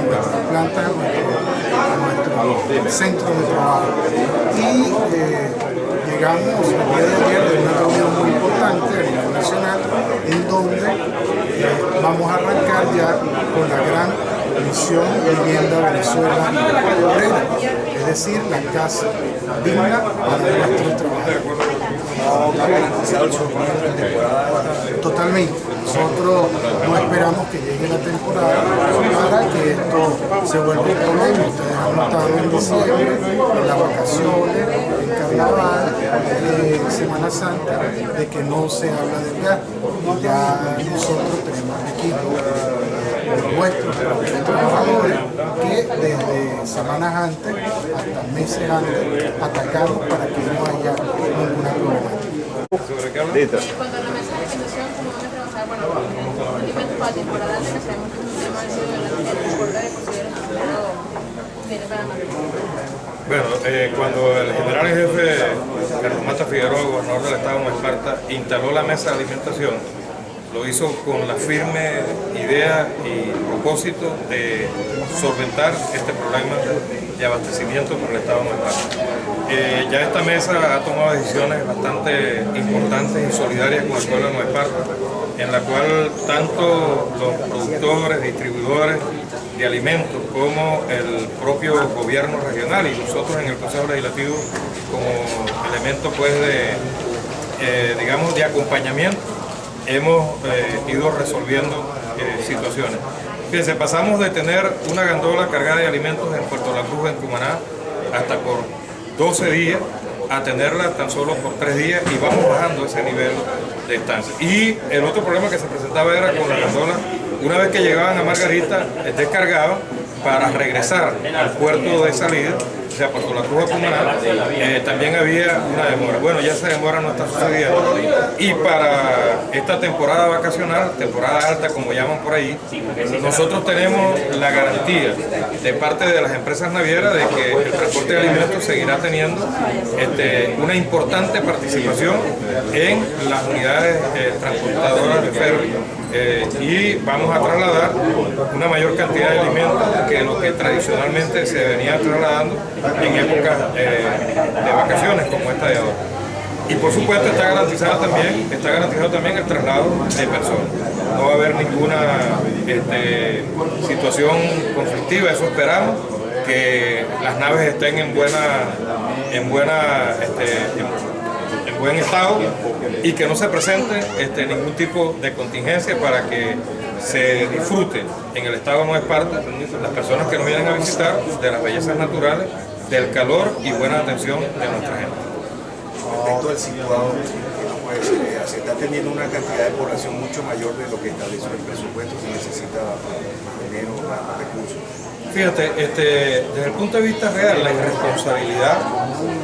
nuestras plantas, a nuestro centro de trabajo. Y llegamos el día de ayer de una reunión muy importante a nivel nacional, en donde vamos a arrancar ya con la gran misión Vivienda Venezuela Obrera, es decir, la casa digna para nuestros trabajadores. Totalmente. Nosotros no esperamos que llegue la temporada para que esto se vuelva un problema. Ustedes han notado en diciembre, en las vacaciones, en carnaval, en Semana Santa, de que no se habla del gas. Ya nosotros tenemos equipo nuestros trabajadores que desde semanas antes hasta meses antes atacamos para que no haya ninguna problemática. Cuando a la mesa de alimentación, como van a trabajar, bueno, alimentos para temporada alta, que sabemos que es un tema de la temporada de considerar que viene para más. Bueno, cuando el general en jefe Carlos Mata Figueroa, gobernador del estado de Nueva Esparta, instaló la mesa de alimentación, lo hizo con la firme idea y propósito de solventar este problema de abastecimiento para el estado de Nueva Esparta. Ya esta mesa ha tomado decisiones bastante importantes y solidarias con el pueblo de Nueva Esparta, en la cual tanto los productores, distribuidores de alimentos como el propio gobierno regional y nosotros en el Consejo Legislativo como elemento pues digamos de acompañamiento hemos ido resolviendo situaciones. Fíjense, pasamos de tener una gandola cargada de alimentos en Puerto La Cruz, en Cumaná, hasta por 12 días, a tenerla tan solo por 3 días y vamos bajando ese nivel de estancia. Y el otro problema que se presentaba era con la gandola, una vez que llegaban a Margarita, descargaban para regresar al puerto de salida sea, Puerto La Cruz a Cumaná, también había una demora. Bueno, ya esa demora no está sucediendo. Y para esta temporada vacacional, temporada alta como llaman por ahí, nosotros tenemos la garantía de parte de las empresas navieras de que el transporte de alimentos seguirá teniendo una importante participación en las unidades transportadoras de ferry. Y vamos a trasladar una mayor cantidad de alimentos que lo que tradicionalmente se venía trasladando en épocas de vacaciones como esta de ahora. Y por supuesto está garantizado también el traslado de personas. No va a haber ninguna situación conflictiva, eso esperamos, que las naves estén en buen estado y que no se presente ningún tipo de contingencia para que se disfrute en el estado de Nueva Esparta las personas que nos vienen a visitar de las bellezas naturales, del calor y buena atención de nuestra gente. Respecto al situado, se está teniendo una cantidad de población mucho mayor de lo que establece el presupuesto, se necesita más dinero, más recursos. Fíjate, desde el punto de vista real, la irresponsabilidad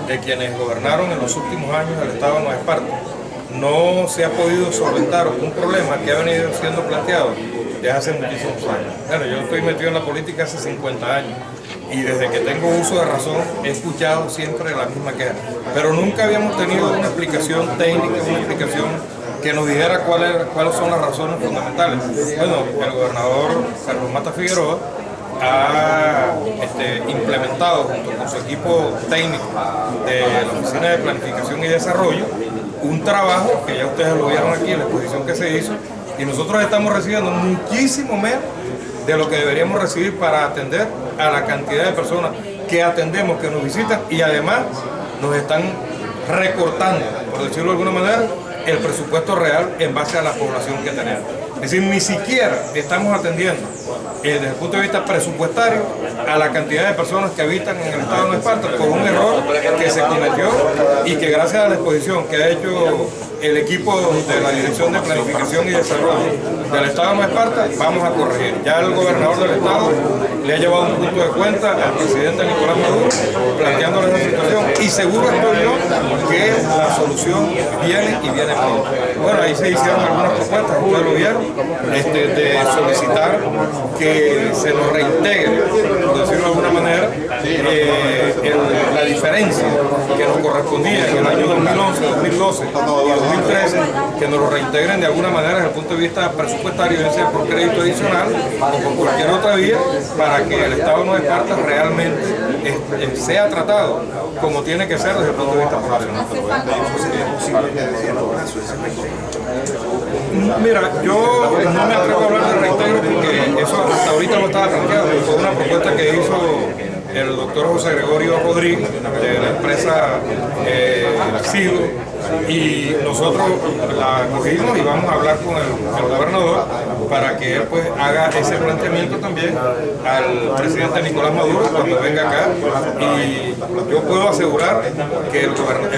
de quienes gobernaron en los últimos años el estado de Nueva Esparta no se ha podido solventar un problema que ha venido siendo planteado desde hace muchísimos años. Bueno, yo estoy metido en la política hace 50 años y desde que tengo uso de razón he escuchado siempre la misma queja, pero nunca habíamos tenido una explicación técnica, una explicación que nos dijera cuáles son las razones fundamentales. Bueno, el gobernador Carlos Mata Figueroa ha implementado junto con su equipo técnico de la Oficina de Planificación y Desarrollo un trabajo que ya ustedes lo vieron aquí en la exposición que se hizo, y nosotros estamos recibiendo muchísimo menos de lo que deberíamos recibir para atender a la cantidad de personas que atendemos, que nos visitan, y además nos están recortando, por decirlo de alguna manera, el presupuesto real en base a la población que tenemos. Es decir, ni siquiera estamos atendiendo desde el punto de vista presupuestario a la cantidad de personas que habitan en el estado de Nueva Esparta, por un error que se cometió y que gracias a la exposición que ha hecho el equipo de la Dirección de Planificación y Desarrollo del estado de Nueva Esparta, vamos a corregir. Ya el gobernador del estado le ha llevado un punto de cuenta al presidente Nicolás Maduro planteándole esa situación, y seguro estoy yo que la solución viene y viene pronto. Bueno, ahí se hicieron algunas propuestas, ustedes lo vieron, de solicitar que se nos reintegre, por decirlo de alguna manera, la diferencia que nos correspondía en el año 2011, 2012 y 2013, que nos lo reintegren de alguna manera desde el punto de vista presupuestario, ya sea por crédito adicional o por cualquier otra vía, para que el estado de Nueva Esparta realmente sea tratado como tiene que ser desde el punto de vista poblacional. Mira, yo no me atrevo a hablar de reintegro porque eso hasta ahorita no estaba planteado. Fue una propuesta que hizo el doctor José Gregorio Rodríguez de la empresa Sido, y nosotros la cogimos y vamos a hablar con el gobernador para que él pues haga ese planteamiento también al presidente Nicolás Maduro cuando venga acá, y yo puedo asegurar que el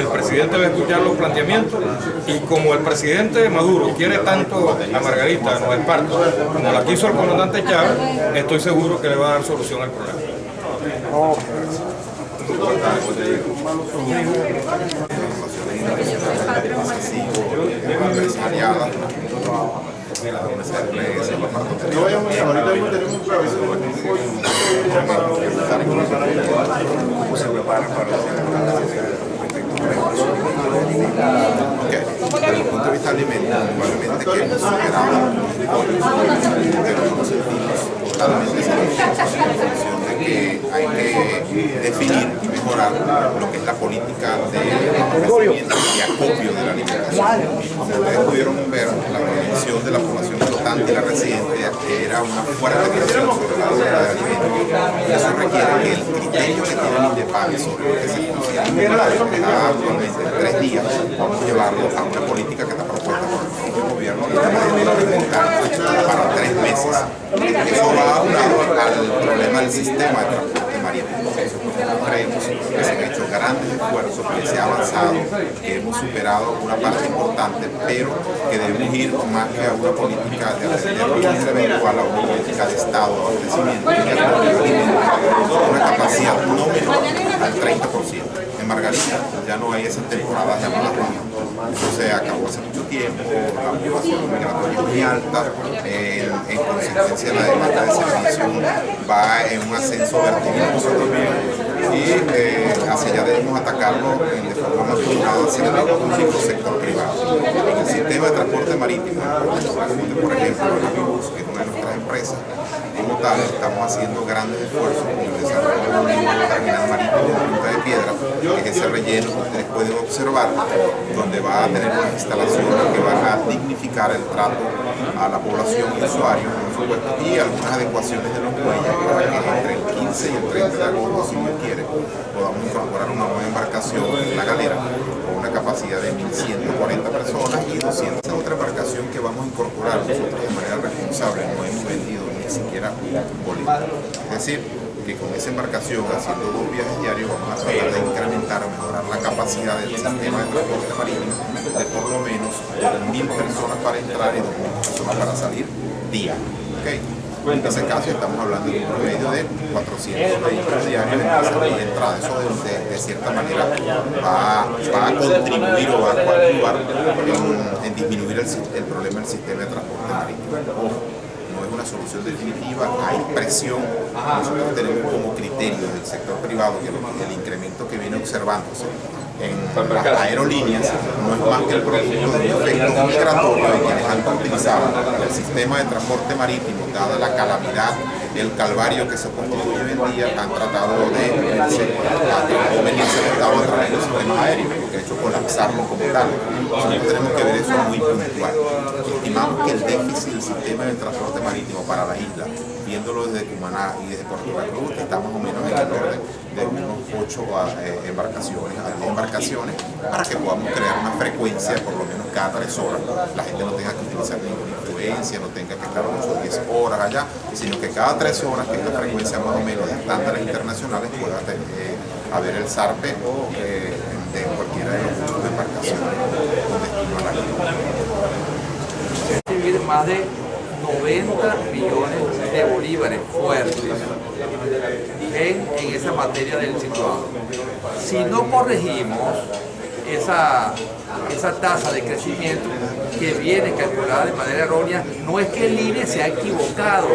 presidente va a escuchar los planteamientos, y como el presidente Maduro quiere tanto a Margarita Nueva Esparta como la quiso el comandante Chávez, estoy seguro que le va a dar solución al problema. Desde el punto de vista alimentario, probablemente que hemos superado pero no nos sentimos totalmente satisfechos en función de que hay que definir y mejorar lo que es la política de abastecimiento y acopio de la alimentación. Como ustedes pudieron ver, la proyección de la población flotante y la residente era una fuerte presión sobre la demanda de alimentos, y eso requiere que el criterio que tiene el INDEPAC sobre lo que se considera actualmente en 3 días, llevarlo a una política que está propuesta por el propio gobierno y está implementar para 3 meses. Eso va aunado al problema del sistema de transporte marítimo. Nosotros creemos que se han hecho grandes esfuerzos, que se ha avanzado, que hemos superado una parte importante importante, pero que debemos ir más que a una política de atender eventual a una política de Estado de abastecimiento y una capacidad no menor al 30%. En Margarita ya no hay esas temporadas llamadas junio. Eso se acabó hace mucho tiempo, la población migratoria es muy alta, en consecuencia la demanda de servicio va en un ascenso vertiginoso también y hacia allá debemos atacarlo de forma más coordinada hacia el público sector privado. En el sistema de transporte marítimo, por ejemplo, Navibus, que es una de nuestras empresas, como tal, estamos haciendo grandes esfuerzos con el desarrollo de un nuevo terminal marítimo de Punta de Piedra, que es ese relleno que ustedes pueden observar, donde va a tener unas instalaciones que van a dignificar el trato a la población y usuarios, por supuesto, y algunas adecuaciones de los muelles para que entre el 15 y el 30 de agosto, si Dios quiere, podamos incorporar una nueva embarcación en la galera con una capacidad de 1.140 personas y 200 otra embarcación que vamos a incorporar nosotros de manera responsable. No hemos vendido ni siquiera un boleto. Es decir, que con esa embarcación, haciendo 2 viajes diarios, vamos a tratar de incrementar o mejorar la capacidad del sistema de transporte marítimo de por lo menos 2.000 personas para entrar y 2.000 personas para salir día. ¿Okay? En ese caso estamos hablando de un promedio de 400 vehículos diarios en salida y entrada. Eso de cierta manera va a contribuir o va a coadyuvar en disminuir el problema del sistema de transporte marítimo. No es una solución definitiva, hay presión. Nosotros tenemos como criterio del sector privado que el incremento que viene observándose en las aerolíneas no es más que el producto de un efecto migratorio de quienes han utilizado el sistema de transporte marítimo, dada la calamidad, el calvario que se constituye hoy en día, han tratado de venirse al Estado a través de los sistemas aéreos, porque ha hecho colapsarlo como tal. Nosotros tenemos que ver eso muy puntual. Estimamos que el déficit del sistema de transporte marítimo para la isla, viéndolo desde Cumaná y desde Puerto La Cruz, está más o menos en el orden de unos 8 embarcaciones, a 10 embarcaciones, para que podamos crear una frecuencia por lo menos cada 3 horas. La gente no tenga que utilizar ninguna influencia, no tenga que estar 8 o 10 horas allá, sino que cada 3 horas, que es la frecuencia más o menos de estándares internacionales, pueda haber el zarpe de cualquiera de los grupos de embarcaciones con destino a la isla. Recibir más de 90 millones de bolívares fuertes en esa materia del situado. Si no corregimos esa tasa de crecimiento que viene calculada de manera errónea, no es que el INE se ha equivocado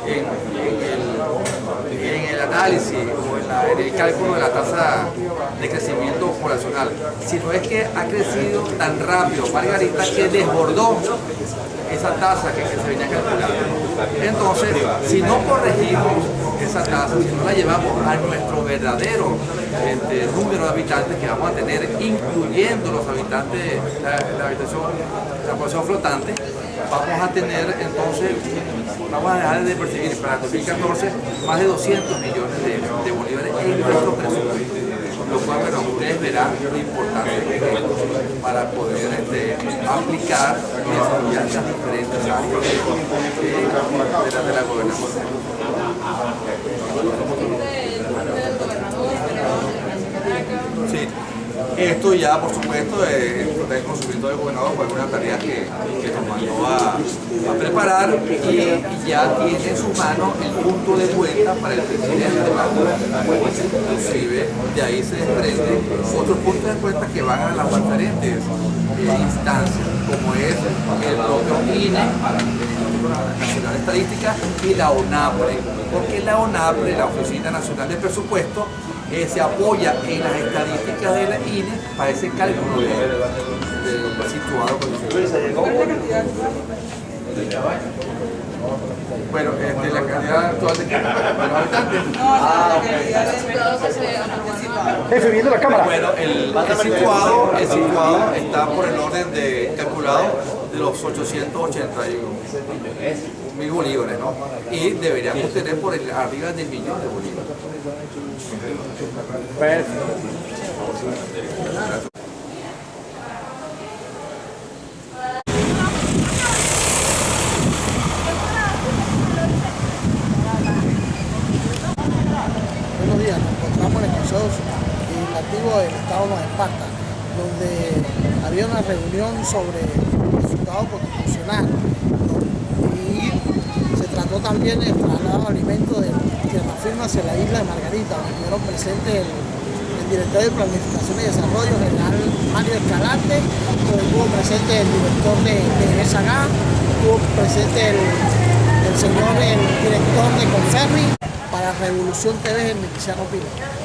en el análisis o en el cálculo de la tasa de crecimiento poblacional, sino es que ha crecido tan rápido Margarita que desbordó esa tasa que se venía calculando. Entonces, si no corregimos esa tasa, si no la llevamos a nuestro verdadero número de habitantes que vamos a tener, incluyendo los habitantes, la población flotante, vamos a tener entonces, vamos a dejar de percibir para el 2014 más de 200 millones de bolívares en nuestro presupuesto. Lo cual, bueno, ustedes verán lo importante que es para poder aplicar y desarrollar las diferentes áreas de la gobernación. Sí. Esto ya, por supuesto, el conocimiento del gobernador fue una tarea que nos mandó a preparar y ya tiene en sus manos el punto de vuelta para el presidente de la República. Inclusive, de ahí se desprenden otros puntos de vuelta que van a las diferentes instancias, como es el propio INE, la Nacional de Estadística, y la ONAPRE, porque la ONAPRE, la Oficina Nacional de Presupuesto, se apoya en las estadísticas de la INE para ese cálculo del situado. Bueno, la cantidad actual de los habitantes. Jefe, viendo la cámara. Bueno, el situado está por el orden de calculado de los 881.000 bolívares, ¿no? Y deberíamos tener por arriba del 1.000.000 de bolívares. Buenos días, nos encontramos en el Consejo Legislativo del Estado nos Esparta, donde había una reunión sobre el resultado constitucional, ¿no? Y se trató también el traslado de alimentos de tierra firme hacia la isla de Margarita, donde estuvieron presentes el director de Planificación y Desarrollo, general Mario Escalante, donde estuvo presente el director de ESAGA, estuvo presente el señor, el director de Conferri, para Revolución TV, el Miliciano Pino.